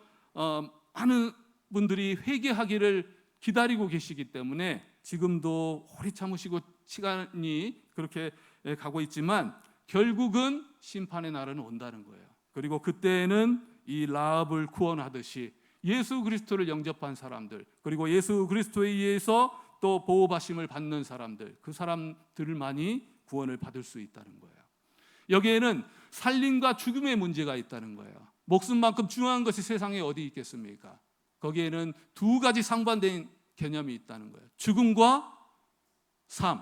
많은 분들이 회개하기를 기다리고 계시기 때문에 지금도 오래 참으시고 시간이 그렇게 가고 있지만 결국은 심판의 날은 온다는 거예요. 그리고 그때에는 이 라합을 구원하듯이 예수 그리스도를 영접한 사람들, 그리고 예수 그리스도에 의해서 또 보호받심을 받는 사람들, 그 사람들만이 구원을 받을 수 있다는 거예요. 여기에는 살림과 죽음의 문제가 있다는 거예요. 목숨만큼 중요한 것이 세상에 어디 있겠습니까? 거기에는 두 가지 상반된 개념이 있다는 거예요. 죽음과 삶.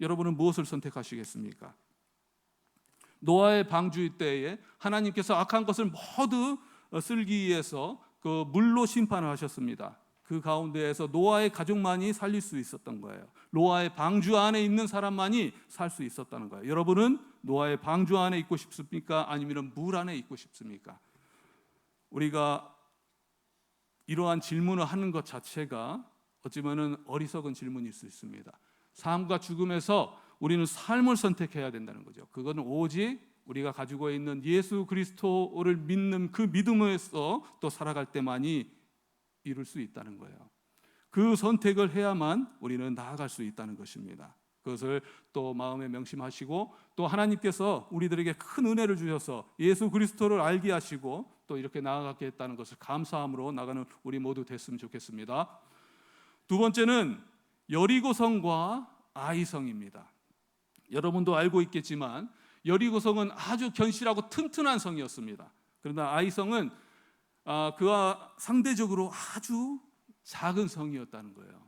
여러분은 무엇을 선택하시겠습니까? 노아의 방주 때에 하나님께서 악한 것을 모두 쓸기 위해서 그 물로 심판을 하셨습니다. 그 가운데에서 노아의 가족만이 살릴 수 있었던 거예요. 노아의 방주 안에 있는 사람만이 살 수 있었다는 거예요. 여러분은 노아의 방주 안에 있고 싶습니까? 아니면 물 안에 있고 싶습니까? 우리가 이러한 질문을 하는 것 자체가 어찌보면 어리석은 질문일 수 있습니다. 삶과 죽음에서 우리는 삶을 선택해야 된다는 거죠. 그거는 오직 우리가 가지고 있는 예수 그리스도를 믿는 그 믿음에서 또 살아갈 때만이 이룰 수 있다는 거예요. 그 선택을 해야만 우리는 나아갈 수 있다는 것입니다. 그것을 또 마음에 명심하시고 또 하나님께서 우리들에게 큰 은혜를 주셔서 예수 그리스도를 알게 하시고 또 이렇게 나아가게 했다는 것을 감사함으로 나가는 우리 모두 됐으면 좋겠습니다. 두 번째는 여리고성과 아이성입니다. 여러분도 알고 있겠지만 여리고성은 아주 견실하고 튼튼한 성이었습니다. 그러나 아이성은 그와 상대적으로 아주 작은 성이었다는 거예요.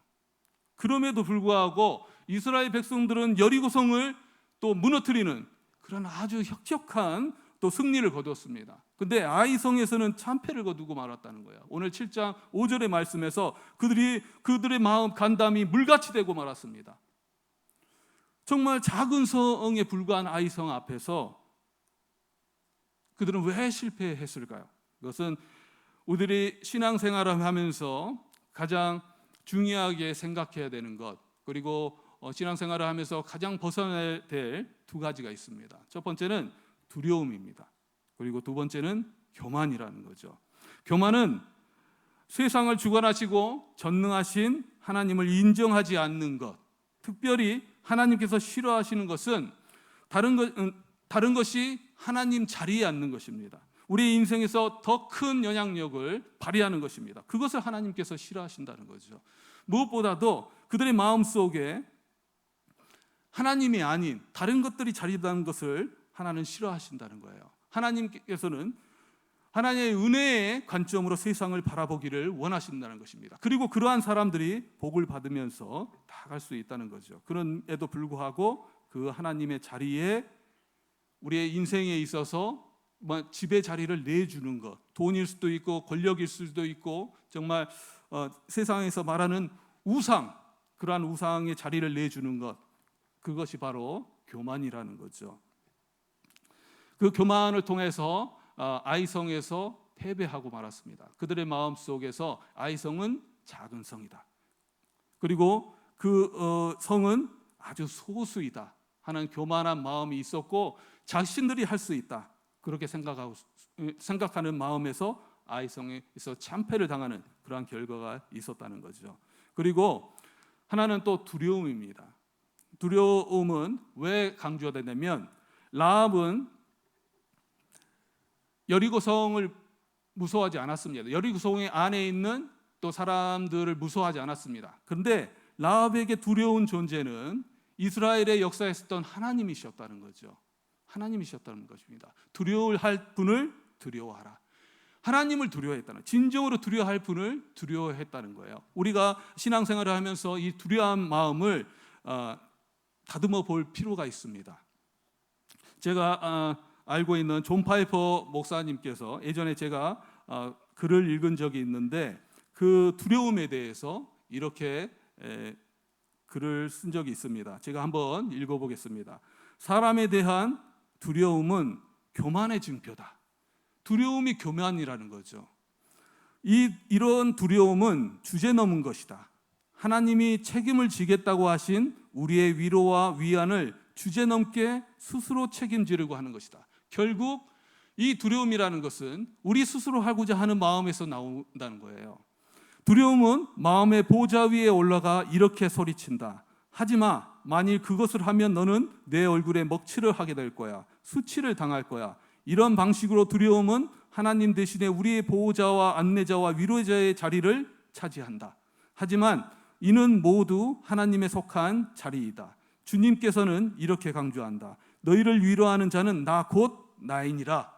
그럼에도 불구하고 이스라엘 백성들은 여리고성을 또 무너뜨리는 그런 아주 혁혁한 또 승리를 거두었습니다. 근데 아이성에서는 참패를 거두고 말았다는 거예요. 오늘 7장 5절의 말씀에서 그들의 마음 간담이 물같이 되고 말았습니다. 정말 작은 성에 불과한 아이성 앞에서 그들은 왜 실패했을까요? 그것은 우리들이 신앙생활을 하면서 가장 중요하게 생각해야 되는 것, 그리고 신앙생활을 하면서 가장 벗어나야 될 두 가지가 있습니다. 첫 번째는 두려움입니다. 그리고 두 번째는 교만이라는 거죠. 교만은 세상을 주관하시고 전능하신 하나님을 인정하지 않는 것, 특별히 하나님께서 싫어하시는 것은 다른 것이 하나님 자리에 앉는 것입니다. 우리 인생에서 더 큰 영향력을 발휘하는 것입니다. 그것을 하나님께서 싫어하신다는 거죠. 무엇보다도 그들의 마음속에 하나님이 아닌 다른 것들이 자리하는 것을 하나님은 싫어하신다는 거예요. 하나님께서는 하나님의 은혜의 관점으로 세상을 바라보기를 원하신다는 것입니다. 그리고 그러한 사람들이 복을 받으면서 나아갈 수 있다는 거죠. 그런에도 불구하고 그 하나님의 자리에 우리의 인생에 있어서 지배 자리를 내주는 것, 돈일 수도 있고 권력일 수도 있고 정말 세상에서 말하는 우상, 그러한 우상의 자리를 내주는 것, 그것이 바로 교만이라는 거죠. 그 교만을 통해서 아이성에서 패배하고 말았습니다. 그들의 마음속에서 아이성은 작은 성이다. 그리고 그 성은 아주 소수이다 하는 교만한 마음이 있었고 자신들이 할 수 있다 그렇게 생각하는 마음에서 아이성에서 참패를 당하는 그러한 결과가 있었다는 거죠. 그리고 하나는 또 두려움입니다. 두려움은 왜 강조가 되냐면 라합은 여리고성을 무서워하지 않았습니다. 여리고성 안에 있는 또 사람들을 무서워하지 않았습니다. 그런데 라합에게 두려운 존재는 이스라엘의 역사에 있었던 하나님이셨다는 거죠. 하나님이셨다는 것입니다. 두려워할 분을 두려워하라. 하나님을 두려워했다는, 진정으로 두려워할 분을 두려워했다는 거예요. 우리가 신앙생활을 하면서 이 두려워한 마음을 다듬어 볼 필요가 있습니다. 제가 알고 있는 존 파이퍼 목사님께서 예전에 제가 글을 읽은 적이 있는데 그 두려움에 대해서 이렇게 글을 쓴 적이 있습니다. 제가 한번 읽어보겠습니다. 사람에 대한 두려움은 교만의 증표다. 두려움이 교만이라는 거죠. 이런 두려움은 주제 넘은 것이다. 하나님이 책임을 지겠다고 하신 우리의 위로와 위안을 주제 넘게 스스로 책임지려고 하는 것이다. 결국 이 두려움이라는 것은 우리 스스로 하고자 하는 마음에서 나온다는 거예요. 두려움은 마음의 보좌 위에 올라가 이렇게 소리친다. 하지마. 만일 그것을 하면 너는 내 얼굴에 먹칠을 하게 될 거야. 수치를 당할 거야. 이런 방식으로 두려움은 하나님 대신에 우리의 보호자와 안내자와 위로자의 자리를 차지한다. 하지만 이는 모두 하나님에 속한 자리이다. 주님께서는 이렇게 강조한다. 너희를 위로하는 자는 나 곧 나이니라.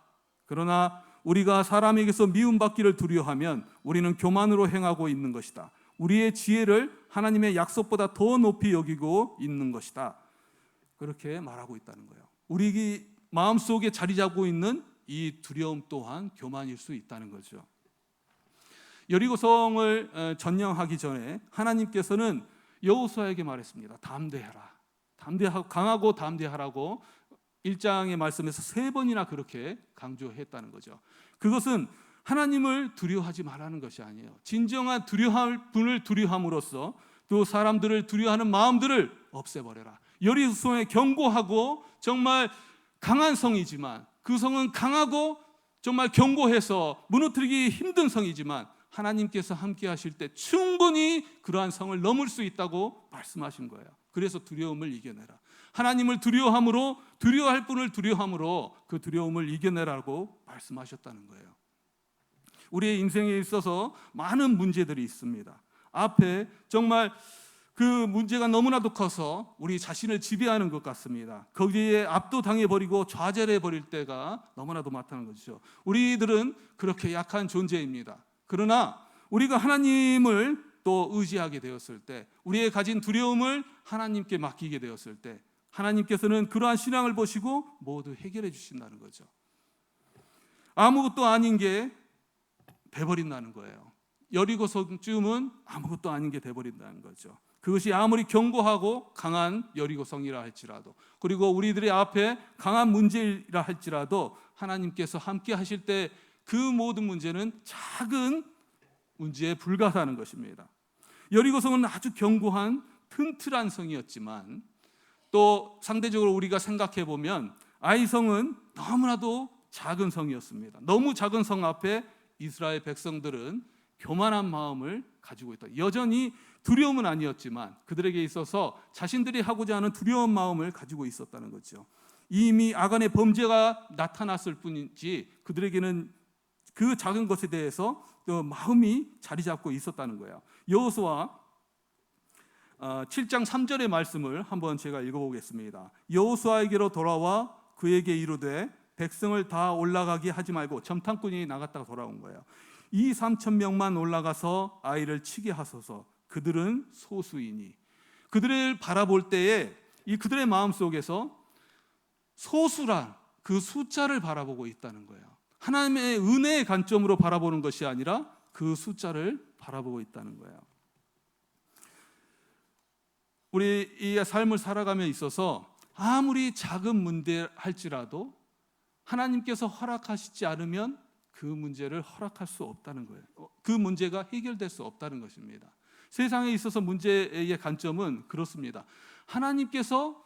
그러나 우리가 사람에게서 미움받기를 두려워하면 우리는 교만으로 행하고 있는 것이다. 우리의 지혜를 하나님의 약속보다 더 높이 여기고 있는 것이다. 그렇게 말하고 있다는 거예요. 우리 마음속에 자리 잡고 있는 이 두려움 또한 교만일 수 있다는 거죠. 여리고성을 점령하기 전에 하나님께서는 여호수아에게 말했습니다. 담대해라. 강하고 담대하라고 1장의 말씀에서 3번이나 그렇게 강조했다는 거죠. 그것은 하나님을 두려워하지 말라는 것이 아니에요. 진정한 두려워할 분을 두려워함으로써 또 사람들을 두려워하는 마음들을 없애버려라. 여리고성에 견고하고 정말 강한 성이지만 그 성은 강하고 정말 견고해서 무너뜨리기 힘든 성이지만 하나님께서 함께 하실 때 충분히 그러한 성을 넘을 수 있다고 말씀하신 거예요. 그래서 두려움을 이겨내라. 하나님을 두려워함으로, 두려워할 분을 두려워함으로 그 두려움을 이겨내라고 말씀하셨다는 거예요. 우리의 인생에 있어서 많은 문제들이 있습니다. 앞에 정말 그 문제가 너무나도 커서 우리 자신을 지배하는 것 같습니다. 거기에 압도당해버리고 좌절해버릴 때가 너무나도 많다는 것이죠. 우리들은 그렇게 약한 존재입니다. 그러나 우리가 하나님을 또 의지하게 되었을 때, 우리의 가진 두려움을 하나님께 맡기게 되었을 때 하나님께서는 그러한 신앙을 보시고 모두 해결해 주신다는 거죠. 아무것도 아닌 게 돼버린다는 거예요. 여리고 성쯤은 아무것도 아닌 게 돼버린다는 거죠. 그것이 아무리 견고하고 강한 여리고성이라 할지라도, 그리고 우리들의 앞에 강한 문제이라 할지라도 하나님께서 함께 하실 때 그 모든 문제는 작은 문제에 불과하다는 것입니다. 여리고성은 아주 견고한 튼튼한 성이었지만, 또 상대적으로 우리가 생각해 보면 아이성은 너무나도 작은 성이었습니다. 너무 작은 성 앞에 이스라엘 백성들은 교만한 마음을 가지고 있다. 여전히 두려움은 아니었지만 그들에게 있어서 자신들이 하고자 하는 두려운 마음을 가지고 있었다는 거죠. 이미 아간의 범죄가 나타났을 뿐이지 그들에게는 그 작은 것에 대해서 또 마음이 자리 잡고 있었다는 거예요. 여호수아 7장 3절의 말씀을 한번 제가 읽어보겠습니다. 여호수아에게로 돌아와 그에게 이르되 백성을 다 올라가게 하지 말고, 점탕꾼이 나갔다가 돌아온 거예요. 2,3,000명만 올라가서 아이를 치게 하소서. 그들은 소수이니. 그들을 바라볼 때에 이 그들의 마음 속에서 소수란 그 숫자를 바라보고 있다는 거예요. 하나님의 은혜의 관점으로 바라보는 것이 아니라 그 숫자를 바라보고 있다는 거예요. 우리 이 삶을 살아가며 있어서 아무리 작은 문제 할지라도 하나님께서 허락하시지 않으면 그 문제를 허락할 수 없다는 거예요. 그 문제가 해결될 수 없다는 것입니다. 세상에 있어서 문제의 관점은 그렇습니다. 하나님께서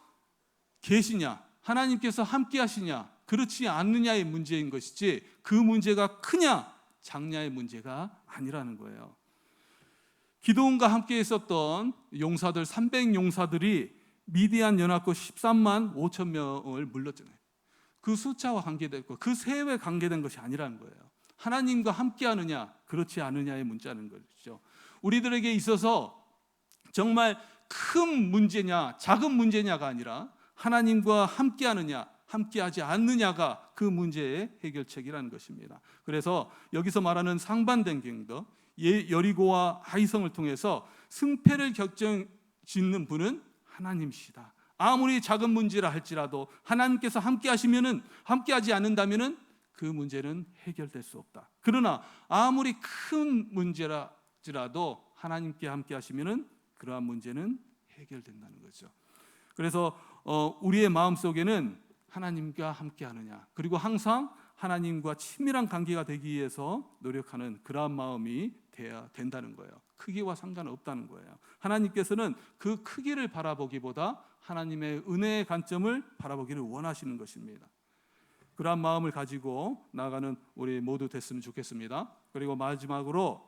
계시냐, 하나님께서 함께 하시냐, 그렇지 않느냐의 문제인 것이지 그 문제가 크냐 작냐의 문제가 아니라는 거예요. 기드온과 함께 있었던 용사들 300용사들이 미디안 연합군 13만 5천 명을 물렸잖아요. 그 숫자와 관계됐고 그 세에 관계된 것이 아니라는 거예요. 하나님과 함께 하느냐 그렇지 않느냐의 문제라는 것이죠. 우리들에게 있어서 정말 큰 문제냐 작은 문제냐가 아니라 하나님과 함께 하느냐 함께하지 않느냐가 그 문제의 해결책이라는 것입니다. 그래서 여기서 말하는 상반된 경도, 여리고와 아이성을 통해서 승패를 결정짓는 분은 하나님이시다. 아무리 작은 문제라 할지라도 하나님께서 함께하시면은, 함께하지 않는다면은 그 문제는 해결될 수 없다. 그러나 아무리 큰 문제라도 하나님께 함께하시면은 그러한 문제는 해결된다는 거죠. 그래서 우리의 마음 속에는 하나님과 함께하느냐, 그리고 항상 하나님과 친밀한 관계가 되기 위해서 노력하는 그러한 마음이 돼야 된다는 거예요. 크기와 상관없다는 거예요. 하나님께서는 그 크기를 바라보기보다 하나님의 은혜의 관점을 바라보기를 원하시는 것입니다. 그러한 마음을 가지고 나아가는 우리 모두 됐으면 좋겠습니다. 그리고 마지막으로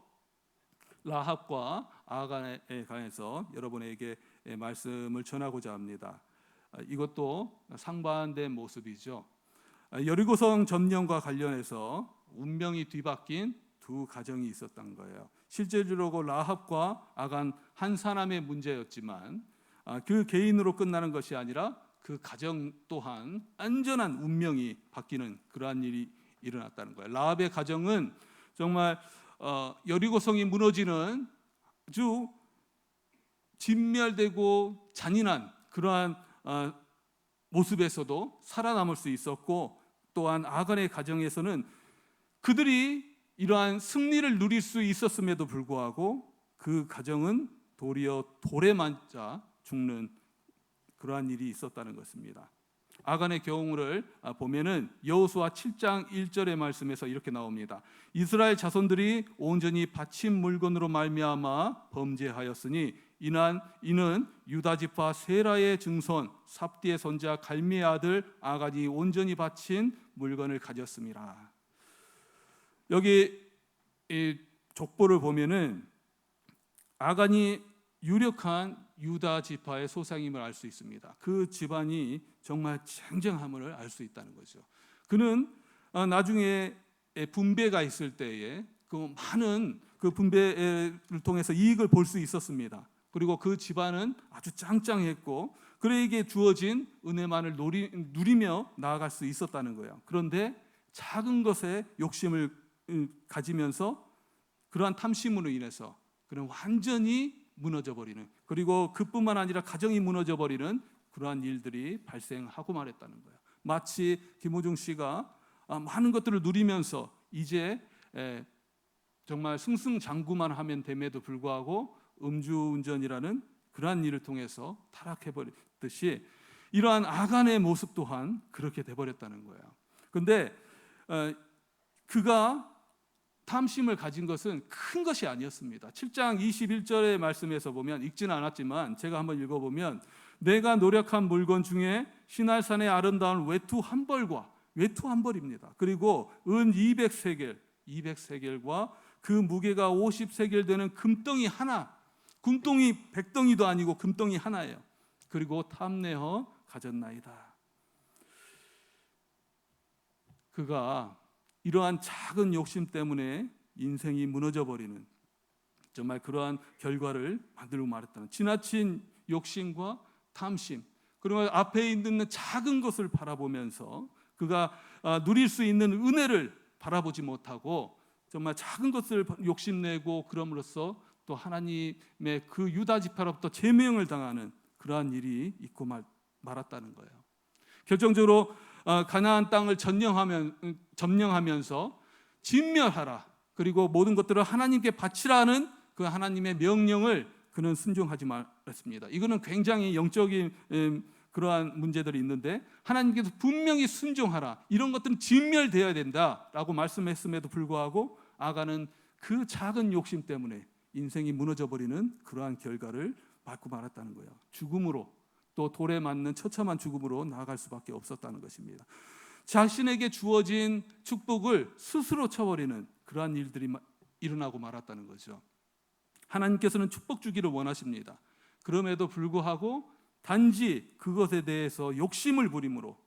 라합과 아간에 관해서 여러분에게 말씀을 전하고자 합니다. 이것도 상반된 모습이죠. 여리고성 점령과 관련해서 운명이 뒤바뀐 두 가정이 있었던 거예요. 실제로 라합과 아간 한 사람의 문제였지만 그 개인으로 끝나는 것이 아니라 그 가정 또한 완전한 운명이 바뀌는 그러한 일이 일어났다는 거예요. 라합의 가정은 정말 여리고성이 무너지는 아주 진멸되고 잔인한 그러한 모습에서도 살아남을 수 있었고, 또한 아간의 가정에서는 그들이 이러한 승리를 누릴 수 있었음에도 불구하고 그 가정은 도리어 돌에 맞아 죽는 그러한 일이 있었다는 것입니다. 아간의 경우를 보면은 여호수아 7장 1절의 말씀에서 이렇게 나옵니다. 이스라엘 자손들이 온전히 바친 물건으로 말미암아 범죄하였으니 이는 유다 지파 세라의 증손 삽디의 손자 갈미의 아들 아간이 온전히 바친 물건을 가졌습니다. 여기 이 족보를 보면은 아간이 유력한 유다 지파의 소상임을 알 수 있습니다. 그 집안이 정말 쟁쟁함을 알 수 있다는 거죠. 그는 나중에 분배가 있을 때에 그 많은 그 분배를 통해서 이익을 볼 수 있었습니다. 그리고 그 집안은 아주 짱짱했고 그에게 주어진 은혜만을 누리며 나아갈 수 있었다는 거예요. 그런데 작은 것에 욕심을 가지면서 그러한 탐심으로 인해서 그는 완전히 무너져 버리는, 그리고 그뿐만 아니라 가정이 무너져 버리는 그러한 일들이 발생하고 말했다는 거예요. 마치 김호중 씨가 많은 것들을 누리면서 이제 정말 승승장구만 하면 됨에도 불구하고 음주운전이라는 그러한 일을 통해서 타락해버렸듯이 이러한 아간의 모습 또한 그렇게 돼버렸다는 거예요. 그런데 그가 탐심을 가진 것은 큰 것이 아니었습니다. 7장 21절의 말씀에서 보면, 읽지는 않았지만 제가 한번 읽어보면, 내가 노력한 물건 중에 시날산의 아름다운 외투 한 벌과, 외투 한 벌입니다. 그리고 은 200세겔과 그 무게가 50세겔 되는 금덩이 하나, 금덩이 100덩이도 아니고 금덩이 하나예요. 그리고 탐내어 가졌나이다. 그가 이러한 작은 욕심 때문에 인생이 무너져 버리는 정말 그러한 결과를 만들고 말았다는, 지나친 욕심과 탐심, 그리고 앞에 있는 작은 것을 바라보면서 그가 누릴 수 있는 은혜를 바라보지 못하고 정말 작은 것을 욕심내고 그럼으로써 또 하나님의 그 유다 지파로부터 제명을 당하는 그러한 일이 있고 말았다는 거예요. 결정적으로 가나안 땅을 점령하면서 진멸하라, 그리고 모든 것들을 하나님께 바치라는 그 하나님의 명령을 그는 순종하지 말았습니다. 이거는 굉장히 영적인 그러한 문제들이 있는데, 하나님께서 분명히 순종하라, 이런 것들은 진멸되어야 된다라고 말씀했음에도 불구하고 아간은 그 작은 욕심 때문에 인생이 무너져버리는 그러한 결과를 맞고 말았다는 거예요. 죽음으로, 또 돌에 맞는 처참한 죽음으로 나아갈 수밖에 없었다는 것입니다. 자신에게 주어진 축복을 스스로 쳐버리는 그러한 일들이 일어나고 말았다는 거죠. 하나님께서는 축복 주기를 원하십니다. 그럼에도 불구하고 단지 그것에 대해서 욕심을 부림으로,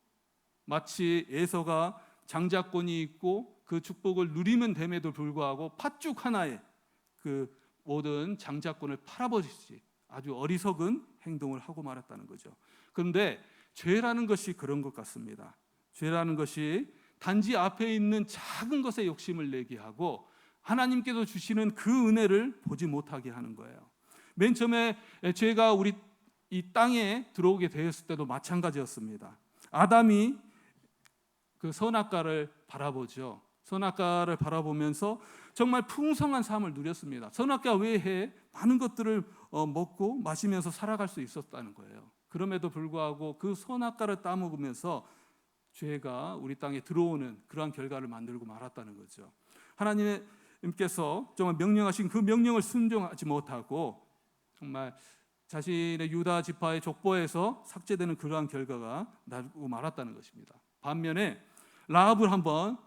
마치 에서가 장자권이 있고 그 축복을 누리면 됨에도 불구하고 팥죽 하나에 그 모든 장자권을 팔아버리듯이 아주 어리석은 행동을 하고 말았다는 거죠. 그런데 죄라는 것이 그런 것 같습니다. 죄라는 것이 단지 앞에 있는 작은 것에 욕심을 내게 하고 하나님께서 주시는 그 은혜를 보지 못하게 하는 거예요. 맨 처음에 죄가 우리 이 땅에 들어오게 되었을 때도 마찬가지였습니다. 아담이 그 선악과를 바라보죠. 선악과를 바라보면서 정말 풍성한 삶을 누렸습니다. 선악과 외에 많은 것들을 먹고 마시면서 살아갈 수 있었다는 거예요. 그럼에도 불구하고 그 선악과를 따먹으면서 죄가 우리 땅에 들어오는 그러한 결과를 만들고 말았다는 거죠. 하나님께서 정말 명령하신 그 명령을 순종하지 못하고 정말 자신의 유다 지파의 족보에서 삭제되는 그러한 결과가 나고 말았다는 것입니다. 반면에 라합을 한번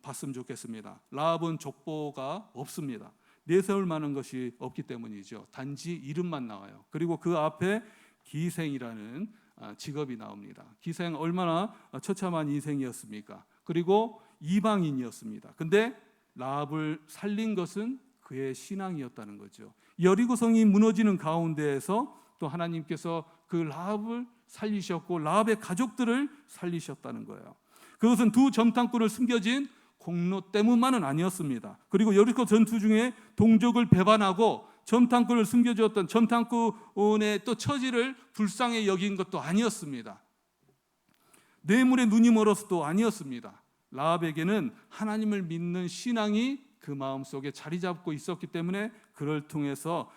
봤으면 좋겠습니다. 라합은 족보가 없습니다. 내세울 만한 것이 없기 때문이죠. 단지 이름만 나와요. 그리고 그 앞에 기생이라는 직업이 나옵니다. 기생, 얼마나 처참한 인생이었습니까? 그리고 이방인이었습니다. 근데 라합을 살린 것은 그의 신앙이었다는 거죠. 여리고성이 무너지는 가운데에서 또 하나님께서 그 라합을 살리셨고 라합의 가족들을 살리셨다는 거예요. 그것은 두 점탕꾼을 숨겨진 공로 때문만은 아니었습니다. 그리고 여리고 전투 중에 동족을 배반하고 점탕꾼을 숨겨주었던 점탕꾼의 또 처지를 불쌍히 여긴 것도 아니었습니다. 뇌물에 눈이 멀어서도 아니었습니다. 라합에게는 하나님을 믿는 신앙이 그 마음속에 자리 잡고 있었기 때문에 그를 통해서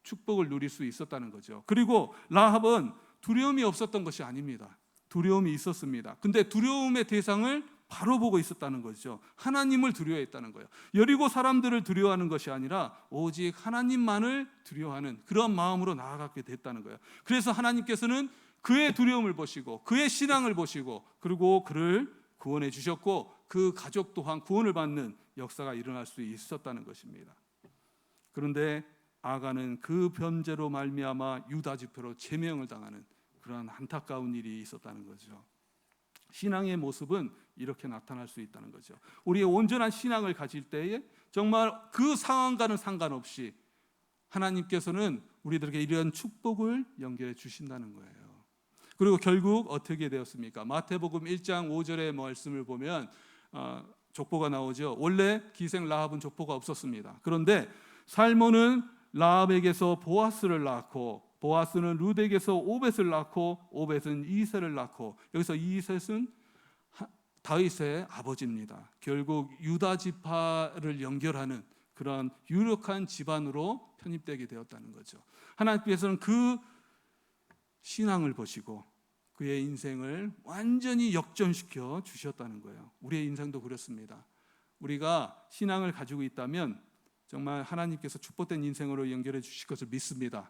축복을 누릴 수 있었다는 거죠. 그리고 라합은 두려움이 없었던 것이 아닙니다. 두려움이 있었습니다. 근데 두려움의 대상을 바로 보고 있었다는 거죠. 하나님을 두려워했다는 거예요. 여리고 사람들을 두려워하는 것이 아니라 오직 하나님만을 두려워하는 그런 마음으로 나아가게 됐다는 거예요. 그래서 하나님께서는 그의 두려움을 보시고 그의 신앙을 보시고 그리고 그를 구원해 주셨고 그 가족 또한 구원을 받는 역사가 일어날 수 있었다는 것입니다. 그런데 아간은 그 변제로 말미암아 유다 지파로 제명을 당하는 그러한 안타까운 일이 있었다는 거죠. 신앙의 모습은 이렇게 나타날 수 있다는 거죠. 우리의 온전한 신앙을 가질 때에 정말 그 상황과는 상관없이 하나님께서는 우리들에게 이런 축복을 연결해 주신다는 거예요. 그리고 결국 어떻게 되었습니까? 마태복음 1장 5절의 말씀을 보면 족보가 나오죠. 원래 기생 라합은 족보가 없었습니다. 그런데 살몬은 라합에게서 보아스를 낳고 보아스는 룻에게서 오벳을 낳고 오벳은 이셋을 낳고 여기서 이셋은 다윗의 아버지입니다. 결국 유다 지파를 연결하는 그런 유력한 집안으로 편입되게 되었다는 거죠. 하나님께서는 그 신앙을 보시고 그의 인생을 완전히 역전시켜 주셨다는 거예요. 우리의 인생도 그렇습니다. 우리가 신앙을 가지고 있다면 정말 하나님께서 축복된 인생으로 연결해 주실 것을 믿습니다.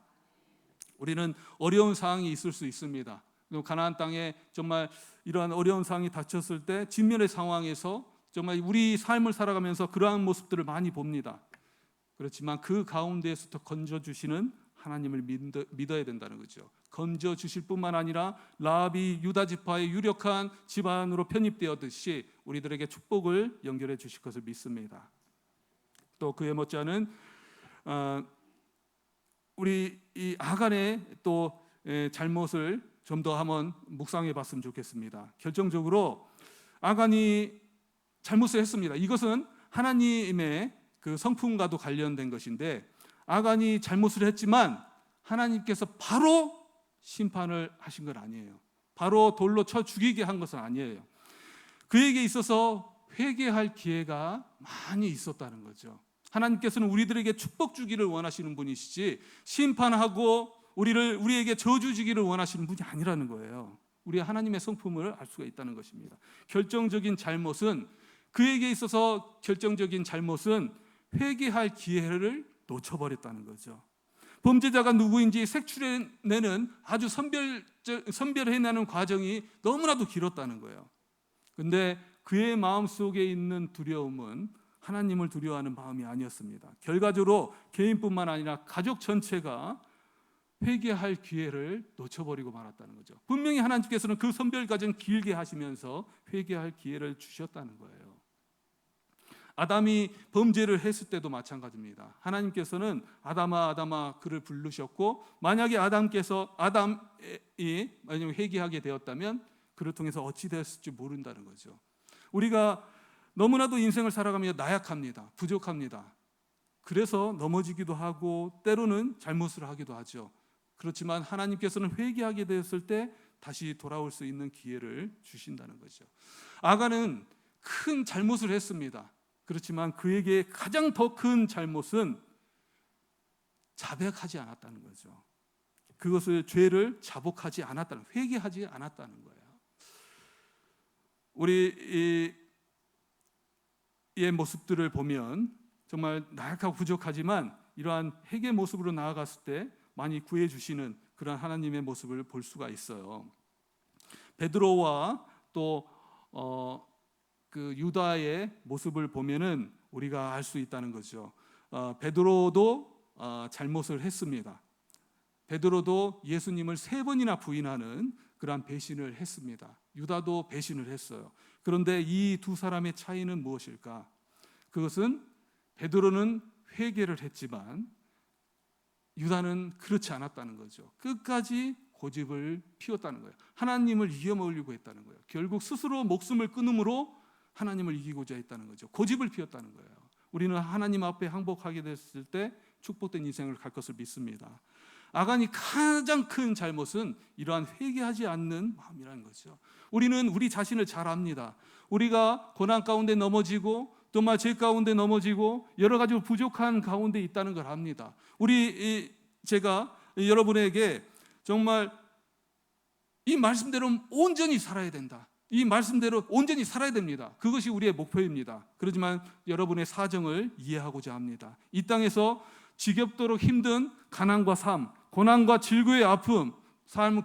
우리는 어려운 상황이 있을 수 있습니다. 가나안 땅에 정말 이러한 어려운 상황이 닥쳤을 때 진멸의 상황에서 정말 우리 삶을 살아가면서 그러한 모습들을 많이 봅니다. 그렇지만 그 가운데에서부터 건져주시는 하나님을 믿어야 된다는 거죠. 건져주실 뿐만 아니라 라합이 유다 지파의 유력한 집안으로 편입되었듯이 우리들에게 축복을 연결해 주실 것을 믿습니다. 또 그에 못지않은 우리 이 아간의 또 잘못을 좀 더 한번 묵상해 봤으면 좋겠습니다. 결정적으로 아간이 잘못을 했습니다. 이것은 하나님의 그 성품과도 관련된 것인데 아간이 잘못을 했지만 하나님께서 바로 심판을 하신 건 아니에요. 바로 돌로 쳐 죽이게 한 것은 아니에요. 그에게 있어서 회개할 기회가 많이 있었다는 거죠. 하나님께서는 우리들에게 축복 주기를 원하시는 분이시지 심판하고 우리에게 저주 주기를 원하시는 분이 아니라는 거예요. 우리 하나님의 성품을 알 수가 있다는 것입니다. 그에게 있어서 결정적인 잘못은 회개할 기회를 놓쳐버렸다는 거죠. 범죄자가 누구인지 색출해내는 아주 선별해내는 과정이 너무나도 길었다는 거예요. 그런데 그의 마음속에 있는 두려움은 하나님을 두려워하는 마음이 아니었습니다. 결과적으로 개인뿐만 아니라 가족 전체가 회개할 기회를 놓쳐버리고 말았다는 거죠. 분명히 하나님께서는 그 선별 과정 길게 하시면서 회개할 기회를 주셨다는 거예요. 아담이 범죄를 했을 때도 마찬가지입니다. 하나님께서는 아담아 그를 부르셨고 만약에 아담이 만약에 회개하게 되었다면 그를 통해서 어찌 됐을지 모른다는 거죠. 우리가 너무나도 인생을 살아가며 나약합니다. 부족합니다. 그래서 넘어지기도 하고 때로는 잘못을 하기도 하죠. 그렇지만 하나님께서는 회개하게 되었을 때 다시 돌아올 수 있는 기회를 주신다는 거죠. 아간은 큰 잘못을 했습니다. 그렇지만 그에게 가장 더 큰 잘못은 자백하지 않았다는 거죠. 그것을 죄를 자복하지 않았다는, 회개하지 않았다는 거예요. 우리의 모습들을 보면 정말 나약하고 부족하지만 이러한 회개 모습으로 나아갔을 때 많이 구해 주시는 그런 하나님의 모습을 볼 수가 있어요. 베드로와 또 그 유다의 모습을 보면은 우리가 알 수 있다는 거죠. 베드로도 잘못을 했습니다. 베드로도 예수님을 3번이나 부인하는 그러한 배신을 했습니다. 유다도 배신을 했어요. 그런데 이 두 사람의 차이는 무엇일까? 그것은 베드로는 회개를 했지만 유다는 그렇지 않았다는 거죠. 끝까지 고집을 피웠다는 거예요. 하나님을 이겨먹으려고 했다는 거예요. 결국 스스로 목숨을 끊음으로 하나님을 이기고자 했다는 거죠. 고집을 피웠다는 거예요. 우리는 하나님 앞에 항복하게 됐을 때 축복된 인생을 갈 것을 믿습니다. 아간이 가장 큰 잘못은 이러한 회개하지 않는 마음이라는 거죠. 우리는 우리 자신을 잘 압니다. 우리가 고난 가운데 넘어지고 또 죄 가운데 넘어지고 여러 가지 부족한 가운데 있다는 걸 압니다. 제가 여러분에게 정말 이 말씀대로 온전히 살아야 된다. 이 말씀대로 온전히 살아야 됩니다. 그것이 우리의 목표입니다. 그렇지만 여러분의 사정을 이해하고자 합니다. 이 땅에서 지겹도록 힘든 가난과 삶, 고난과 질고의 아픔,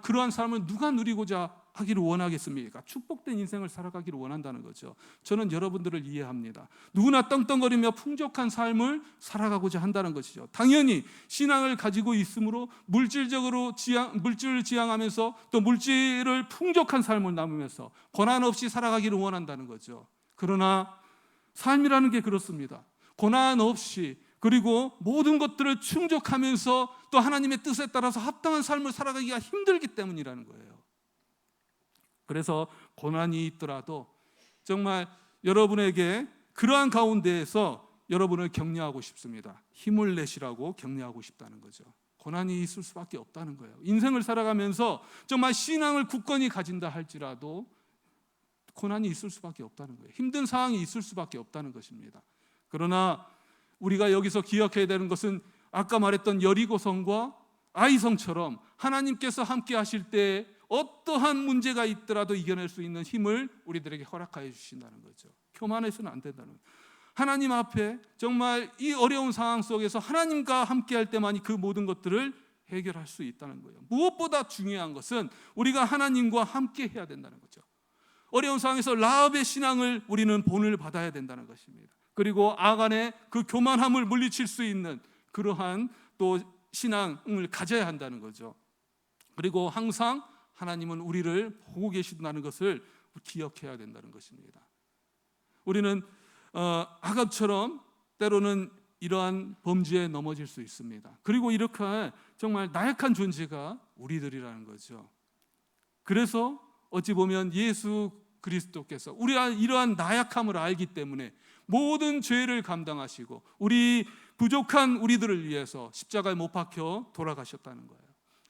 그러한 삶을 누가 누리고자 하기를 원하겠습니까? 축복된 인생을 살아가기를 원한다는 거죠. 저는 여러분들을 이해합니다. 누구나 떵떵거리며 풍족한 삶을 살아가고자 한다는 것이죠. 당연히 신앙을 가지고 있으므로 물질을 지향하면서 또 물질을 풍족한 삶을 나누면서 고난 없이 살아가기를 원한다는 거죠. 그러나 삶이라는 게 그렇습니다. 고난 없이 그리고 모든 것들을 충족하면서 또 하나님의 뜻에 따라서 합당한 삶을 살아가기가 힘들기 때문이라는 거예요. 그래서 고난이 있더라도 정말 여러분에게 그러한 가운데에서 여러분을 격려하고 싶습니다. 힘을 내시라고 격려하고 싶다는 거죠. 고난이 있을 수밖에 없다는 거예요. 인생을 살아가면서 정말 신앙을 굳건히 가진다 할지라도 고난이 있을 수밖에 없다는 거예요. 힘든 상황이 있을 수밖에 없다는 것입니다. 그러나 우리가 여기서 기억해야 되는 것은 아까 말했던 여리고성과 아이성처럼 하나님께서 함께 하실 때 어떠한 문제가 있더라도 이겨낼 수 있는 힘을 우리들에게 허락하여 주신다는 거죠. 교만해서는 안 된다는 거예요. 하나님 앞에 정말 이 어려운 상황 속에서 하나님과 함께 할 때만이 그 모든 것들을 해결할 수 있다는 거예요. 무엇보다 중요한 것은 우리가 하나님과 함께 해야 된다는 거죠. 어려운 상황에서 라합의 신앙을 우리는 본을 받아야 된다는 것입니다. 그리고 아간의 그 교만함을 물리칠 수 있는 그러한 또 신앙을 가져야 한다는 거죠. 그리고 항상 하나님은 우리를 보고 계신다는 것을 기억해야 된다는 것입니다. 우리는 아갑처럼 때로는 이러한 범죄에 넘어질 수 있습니다. 그리고 이렇게 정말 나약한 존재가 우리들이라는 거죠. 그래서 어찌 보면 예수 그리스도께서 우리가 이러한 나약함을 알기 때문에 모든 죄를 감당하시고 우리 부족한 우리들을 위해서 십자가에 못 박혀 돌아가셨다는 거예요.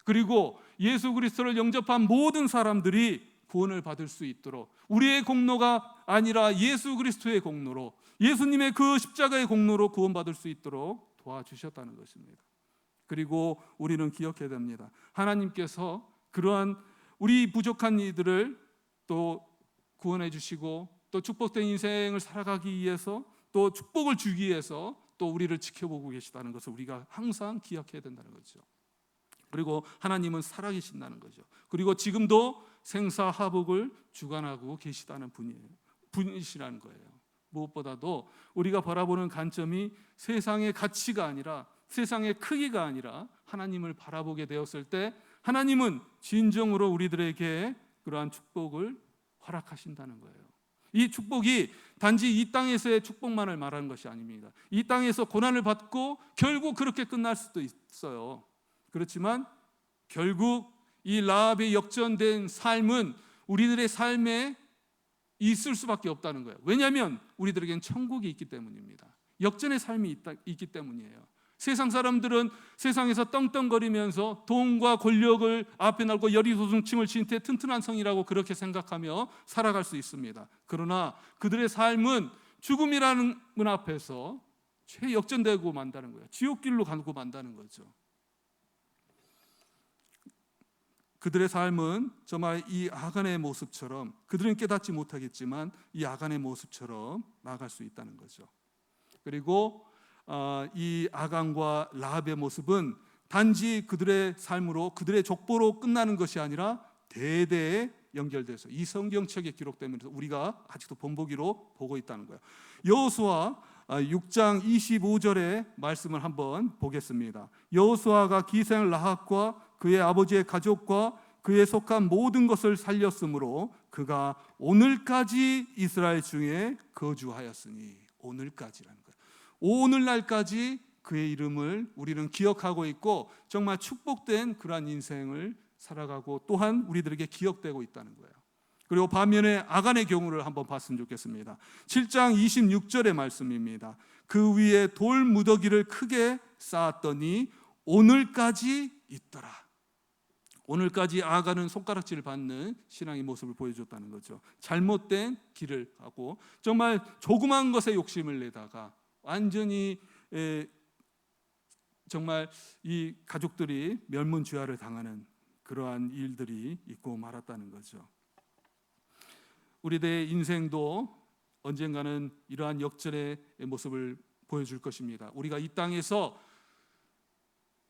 그리고 예수 그리스도를 영접한 모든 사람들이 구원을 받을 수 있도록 우리의 공로가 아니라 예수 그리스도의 공로로 예수님의 그 십자가의 공로로 구원받을 수 있도록 도와주셨다는 것입니다. 그리고 우리는 기억해야 됩니다. 하나님께서 그러한 우리 부족한 이들을 또 구원해 주시고 또 축복된 인생을 살아가기 위해서 또 축복을 주기 위해서 또 우리를 지켜보고 계시다는 것을 우리가 항상 기억해야 된다는 거죠. 그리고 하나님은 살아계신다는 거죠. 그리고 지금도 생사화복을 주관하고 계시다는 분이시라는 거예요. 무엇보다도 우리가 바라보는 관점이 세상의 가치가 아니라 세상의 크기가 아니라 하나님을 바라보게 되었을 때 하나님은 진정으로 우리들에게 그러한 축복을 허락하신다는 거예요. 이 축복이 단지 이 땅에서의 축복만을 말하는 것이 아닙니다. 이 땅에서 고난을 받고 결국 그렇게 끝날 수도 있어요. 그렇지만 결국 이 라합의 역전된 삶은 우리들의 삶에 있을 수밖에 없다는 거예요. 왜냐하면 우리들에겐 천국이 있기 때문입니다. 역전의 삶이 있기 때문이에요. 세상 사람들은 세상에서 떵떵거리면서 돈과 권력을 앞에 놔두고 여리소승침을 진 채 튼튼한 성이라고 그렇게 생각하며 살아갈 수 있습니다. 그러나 그들의 삶은 죽음이라는 문 앞에서 최역전되고 만다는 거예요. 지옥길로 가고 만다는 거죠. 그들의 삶은 정말 이 아간의 모습처럼 그들은 깨닫지 못하겠지만 이 아간의 모습처럼 나아갈 수 있다는 거죠. 그리고 이 아간과 라합의 모습은 단지 그들의 삶으로 그들의 족보로 끝나는 것이 아니라 대대에 연결돼서 이 성경책에 기록되면서 우리가 아직도 본보기로 보고 있다는 거예요. 여호수아 6장 25절의 말씀을 한번 보겠습니다. 여호수아가 기생 라합과 그의 아버지의 가족과 그에 속한 모든 것을 살렸으므로 그가 오늘까지 이스라엘 중에 거주하였으니 오늘까지라는 거예요. 오늘날까지 그의 이름을 우리는 기억하고 있고 정말 축복된 그러한 인생을 살아가고 또한 우리들에게 기억되고 있다는 거예요. 그리고 반면에 아간의 경우를 한번 봤으면 좋겠습니다. 7장 26절의 말씀입니다. 그 위에 돌 무더기를 크게 쌓았더니 오늘까지 있더라. 오늘까지 아간은 손가락질을 받는 신앙의 모습을 보여줬다는 거죠. 잘못된 길을 가고 정말 조그만 것에 욕심을 내다가 완전히 정말 이 가족들이 멸문죄화를 당하는 그러한 일들이 있고 말았다는 거죠. 우리들의 인생도 언젠가는 이러한 역전의 모습을 보여줄 것입니다. 우리가 이 땅에서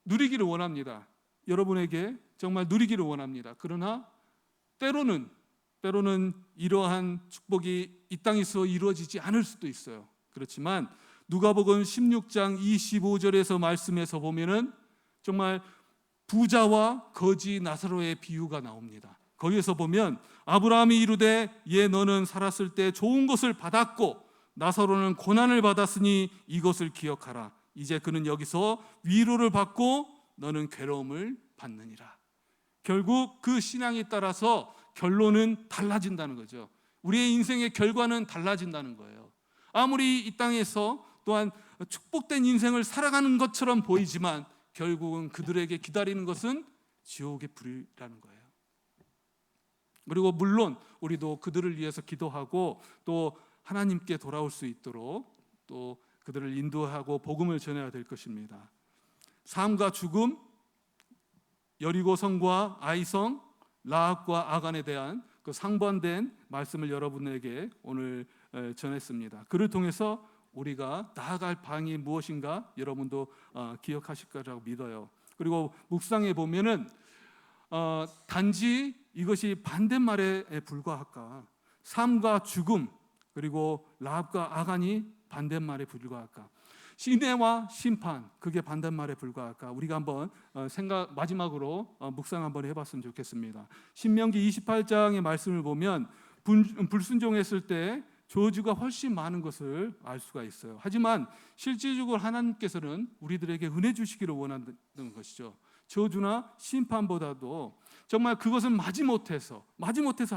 누리기를 원합니다. 여러분에게 정말 누리기를 원합니다. 그러나 때로는 이러한 축복이 이 땅에서 이루어지지 않을 수도 있어요. 그렇지만 누가복음 16장 25절에서 말씀에서 보면은 정말 부자와 거지 나사로의 비유가 나옵니다. 거기에서 보면 아브라함이 이르되 예 너는 살았을 때 좋은 것을 받았고 나사로는 고난을 받았으니 이것을 기억하라. 이제 그는 여기서 위로를 받고 너는 괴로움을 받느니라. 결국 그 신앙에 따라서 결론은 달라진다는 거죠. 우리의 인생의 결과는 달라진다는 거예요. 아무리 이 땅에서 또한 축복된 인생을 살아가는 것처럼 보이지만 결국은 그들에게 기다리는 것은 지옥의 불이라는 거예요. 그리고 물론 우리도 그들을 위해서 기도하고 또 하나님께 돌아올 수 있도록 또 그들을 인도하고 복음을 전해야 될 것입니다. 삶과 죽음, 여리고성과 아이성, 라합과 아간에 대한 그 상반된 말씀을 여러분에게 오늘 전했습니다. 그를 통해서 우리가 나아갈 방이 무엇인가 여러분도 기억하실 거라고 믿어요. 그리고 묵상해 보면은 단지 이것이 반대말에 불과할까? 삶과 죽음 그리고 라합과 아간이 반대말에 불과할까? 시내와 심판 그게 반대말에 불과할까? 우리가 한번 마지막으로 묵상 한번 해봤으면 좋겠습니다. 신명기 28장의 말씀을 보면 불순종했을 때 저주가 훨씬 많은 것을 알 수가 있어요. 하지만 실질적으로 하나님께서는 우리들에게 은혜 주시기를 원하는 것이죠. 저주나 심판보다도 정말 그것은 마지못해서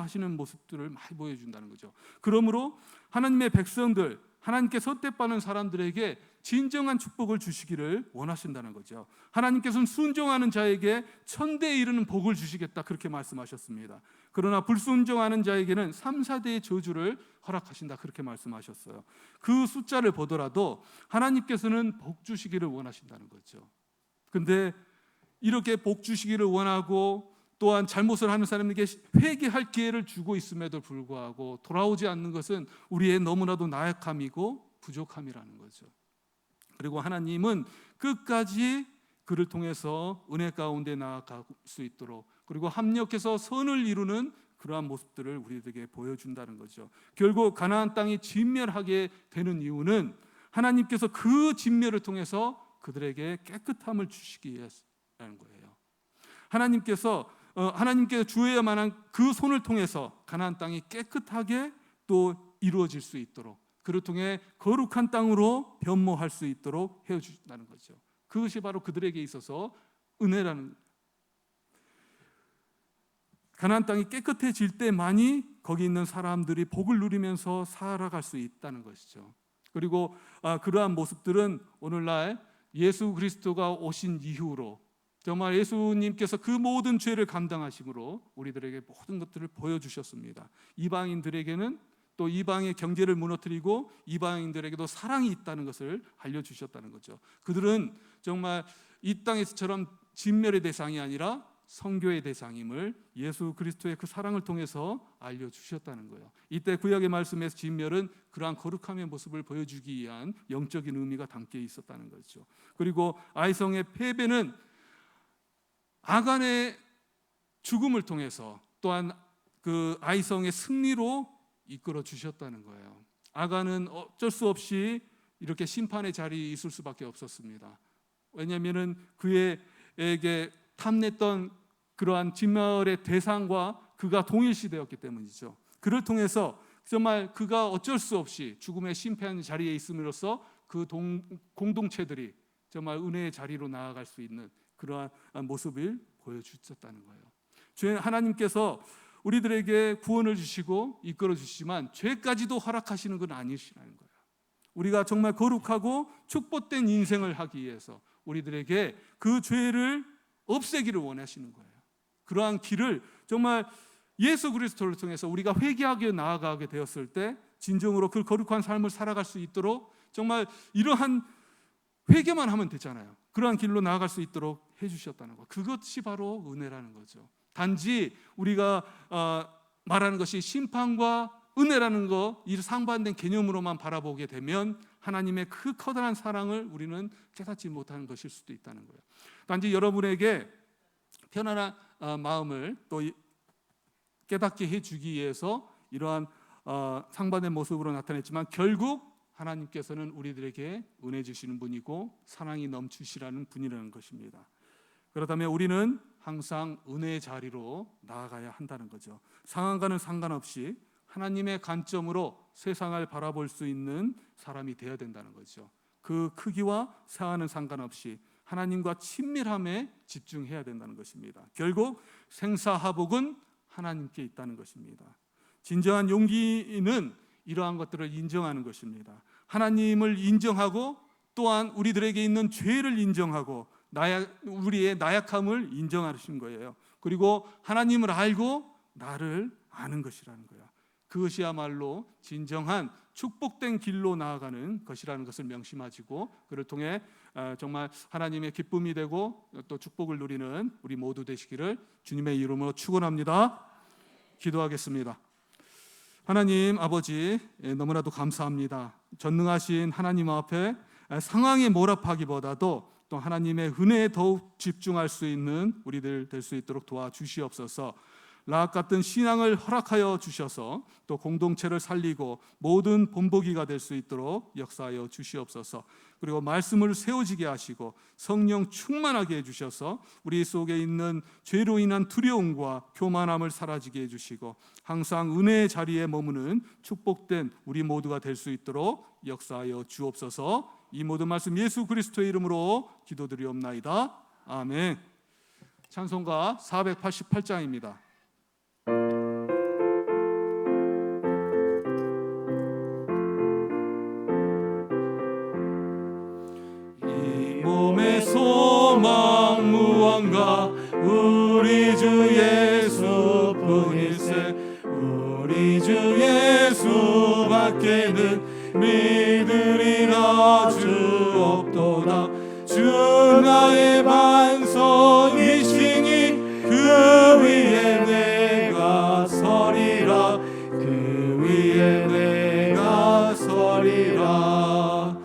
하시는 모습들을 많이 보여준다는 거죠. 그러므로 하나님의 백성들, 하나님께 선택받는 사람들에게 진정한 축복을 주시기를 원하신다는 거죠. 하나님께서는 순종하는 자에게 천대에 이르는 복을 주시겠다 그렇게 말씀하셨습니다. 그러나 불순종하는 자에게는 3, 4대의 저주를 허락하신다 그렇게 말씀하셨어요. 그 숫자를 보더라도 하나님께서는 복 주시기를 원하신다는 거죠. 근데 이렇게 복 주시기를 원하고 또한 잘못을 하는 사람에게 회개할 기회를 주고 있음에도 불구하고 돌아오지 않는 것은 우리의 너무나도 나약함이고 부족함이라는 거죠. 그리고 하나님은 끝까지 그를 통해서 은혜 가운데 나아갈 수 있도록 그리고 합력해서 선을 이루는 그러한 모습들을 우리에게 보여준다는 거죠. 결국 가나안 땅이 진멸하게 되는 이유는 하나님께서 그 진멸을 통해서 그들에게 깨끗함을 주시기 위해서라는 거예요. 하나님께서 주어야만 한 그 손을 통해서 가나안 땅이 깨끗하게 또 이루어질 수 있도록 그를 통해 거룩한 땅으로 변모할 수 있도록 해주신다는 거죠. 그것이 바로 그들에게 있어서 은혜라는 가나안 땅이 깨끗해질 때만이 거기 있는 사람들이 복을 누리면서 살아갈 수 있다는 것이죠. 그리고 그러한 모습들은 오늘날 예수 그리스도가 오신 이후로 정말 예수님께서 그 모든 죄를 감당하심으로 우리들에게 모든 것들을 보여주셨습니다. 이방인들에게는 또 이방의 경제를 무너뜨리고 이방인들에게도 사랑이 있다는 것을 알려주셨다는 거죠. 그들은 정말 이 땅에서처럼 진멸의 대상이 아니라 성교의 대상임을 예수 그리스도의 그 사랑을 통해서 알려주셨다는 거예요. 이때 구약의 말씀에서 진멸은 그러한 거룩함의 모습을 보여주기 위한 영적인 의미가 담겨 있었다는 거죠. 그리고 아이성의 패배는 아간의 죽음을 통해서 또한 그 아이성의 승리로 이끌어 주셨다는 거예요. 아간은 어쩔 수 없이 이렇게 심판의 자리에 있을 수밖에 없었습니다. 왜냐하면은 그에게 탐냈던 그러한 진멸의 대상과 그가 동일시되었기 때문이죠. 그를 통해서 정말 그가 어쩔 수 없이 죽음의 심판 자리에 있음으로써 그 공동체들이 정말 은혜의 자리로 나아갈 수 있는 그러한 모습을 보여주셨다는 거예요. 하나님께서 우리들에게 구원을 주시고 이끌어 주시지만 죄까지도 허락하시는 건 아니시라는 거예요. 우리가 정말 거룩하고 축복된 인생을 하기 위해서 우리들에게 그 죄를 없애기를 원하시는 거예요. 그러한 길을 정말 예수 그리스도를 통해서 우리가 회개하게 나아가게 되었을 때 진정으로 그 거룩한 삶을 살아갈 수 있도록 정말 이러한 회개만 하면 되잖아요. 그러한 길로 나아갈 수 있도록 해주셨다는 거. 그것이 바로 은혜라는 거죠. 단지 우리가 말하는 것이 심판과 은혜라는 거, 이 상반된 개념으로만 바라보게 되면 하나님의 그 커다란 사랑을 우리는 깨닫지 못하는 것일 수도 있다는 거예요. 단지 여러분에게 편안한 마음을 또 깨닫게 해주기 위해서 이러한 상반된 모습으로 나타냈지만 결국 하나님께서는 우리들에게 은혜 주시는 분이고 사랑이 넘치시라는 분이라는 것입니다. 그렇다면 우리는 항상 은혜의 자리로 나아가야 한다는 거죠. 상황과는 상관없이 하나님의 관점으로 세상을 바라볼 수 있는 사람이 되어야 된다는 거죠. 그 크기와 상황은 상관없이 하나님과 친밀함에 집중해야 된다는 것입니다. 결국 생사화복은 하나님께 있다는 것입니다. 진정한 용기는 이러한 것들을 인정하는 것입니다. 하나님을 인정하고 또한 우리들에게 있는 죄를 인정하고 우리의 나약함을 인정하신 거예요. 그리고 하나님을 알고 나를 아는 것이라는 거야. 그것이야말로 진정한 축복된 길로 나아가는 것이라는 것을 명심하시고 그를 통해 정말 하나님의 기쁨이 되고 또 축복을 누리는 우리 모두 되시기를 주님의 이름으로 축원합니다. 기도하겠습니다. 하나님 아버지, 너무나도 감사합니다. 전능하신 하나님 앞에 상황에 몰입하기보다도 또 하나님의 은혜에 더욱 집중할 수 있는 우리들 될 수 있도록 도와주시옵소서. 라합 같은 신앙을 허락하여 주셔서 또 공동체를 살리고 모든 본보기가 될 수 있도록 역사하여 주시옵소서. 그리고 말씀을 세워지게 하시고 성령 충만하게 해주셔서 우리 속에 있는 죄로 인한 두려움과 교만함을 사라지게 해주시고 항상 은혜의 자리에 머무는 축복된 우리 모두가 될 수 있도록 역사하여 주옵소서. 이 모든 말씀 예수 그리스도의 이름으로 기도드리옵나이다. 아멘. 찬송가 488장입니다. 이 몸의 소망 무언가 우리 주 예수뿐일세. 우리 주 예수밖에는 믿으리라 주 없도다. 주 나의 반석이시니 그 위에 내가 서리라. 그 위에 내가 서리라.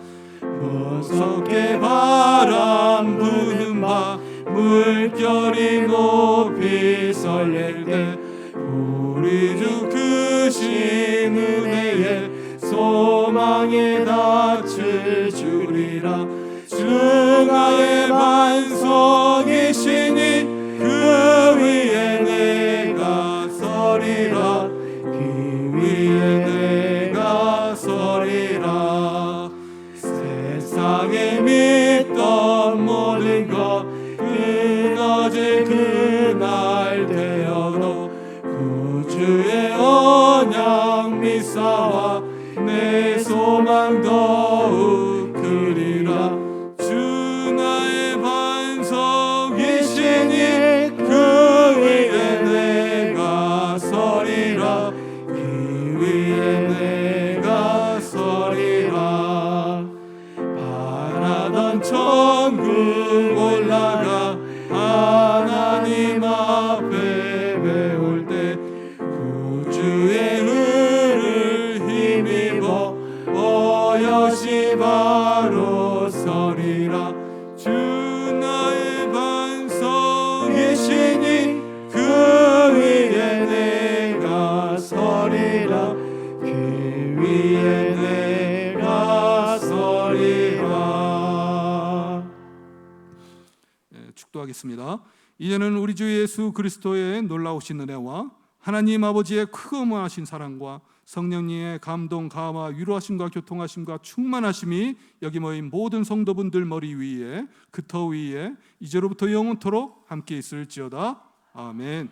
무섭게 바람 부는 밤 물결이 높이 설렐 때 우리 주 크신 은혜에 소망에 닻을 주리라. 주 나의 반석이시니 그 위에 내가 서리라. 그 위에 내가 서리라. 세상에 믿던 모든 것 끊어질 그날 되어도 구주의 언약 믿사와 내 소망 더욱 크리라. 주 나의 반석이시니 그 위에 내가 서리라. 그 위에 내가 서리라. 바라던 천국 올라가 하나님 앞에 배울 때 구주의 은을 힘입어 어여시 바로 서리라. 주 나의 반석이시니 그 위에 내가 서리라. 그 위에 내가 서리라. 축도하겠습니다. 이제는 우리 주 예수 그리스도의 놀라우신 은혜와 하나님 아버지의 크고 무한하신 사랑과 성령님의 감동, 감화, 위로하심과 교통하심과 충만하심이 여기 모인 모든 성도분들 머리 위에, 그터 위에 이제로부터 영원토록 함께 있을지어다. 아멘.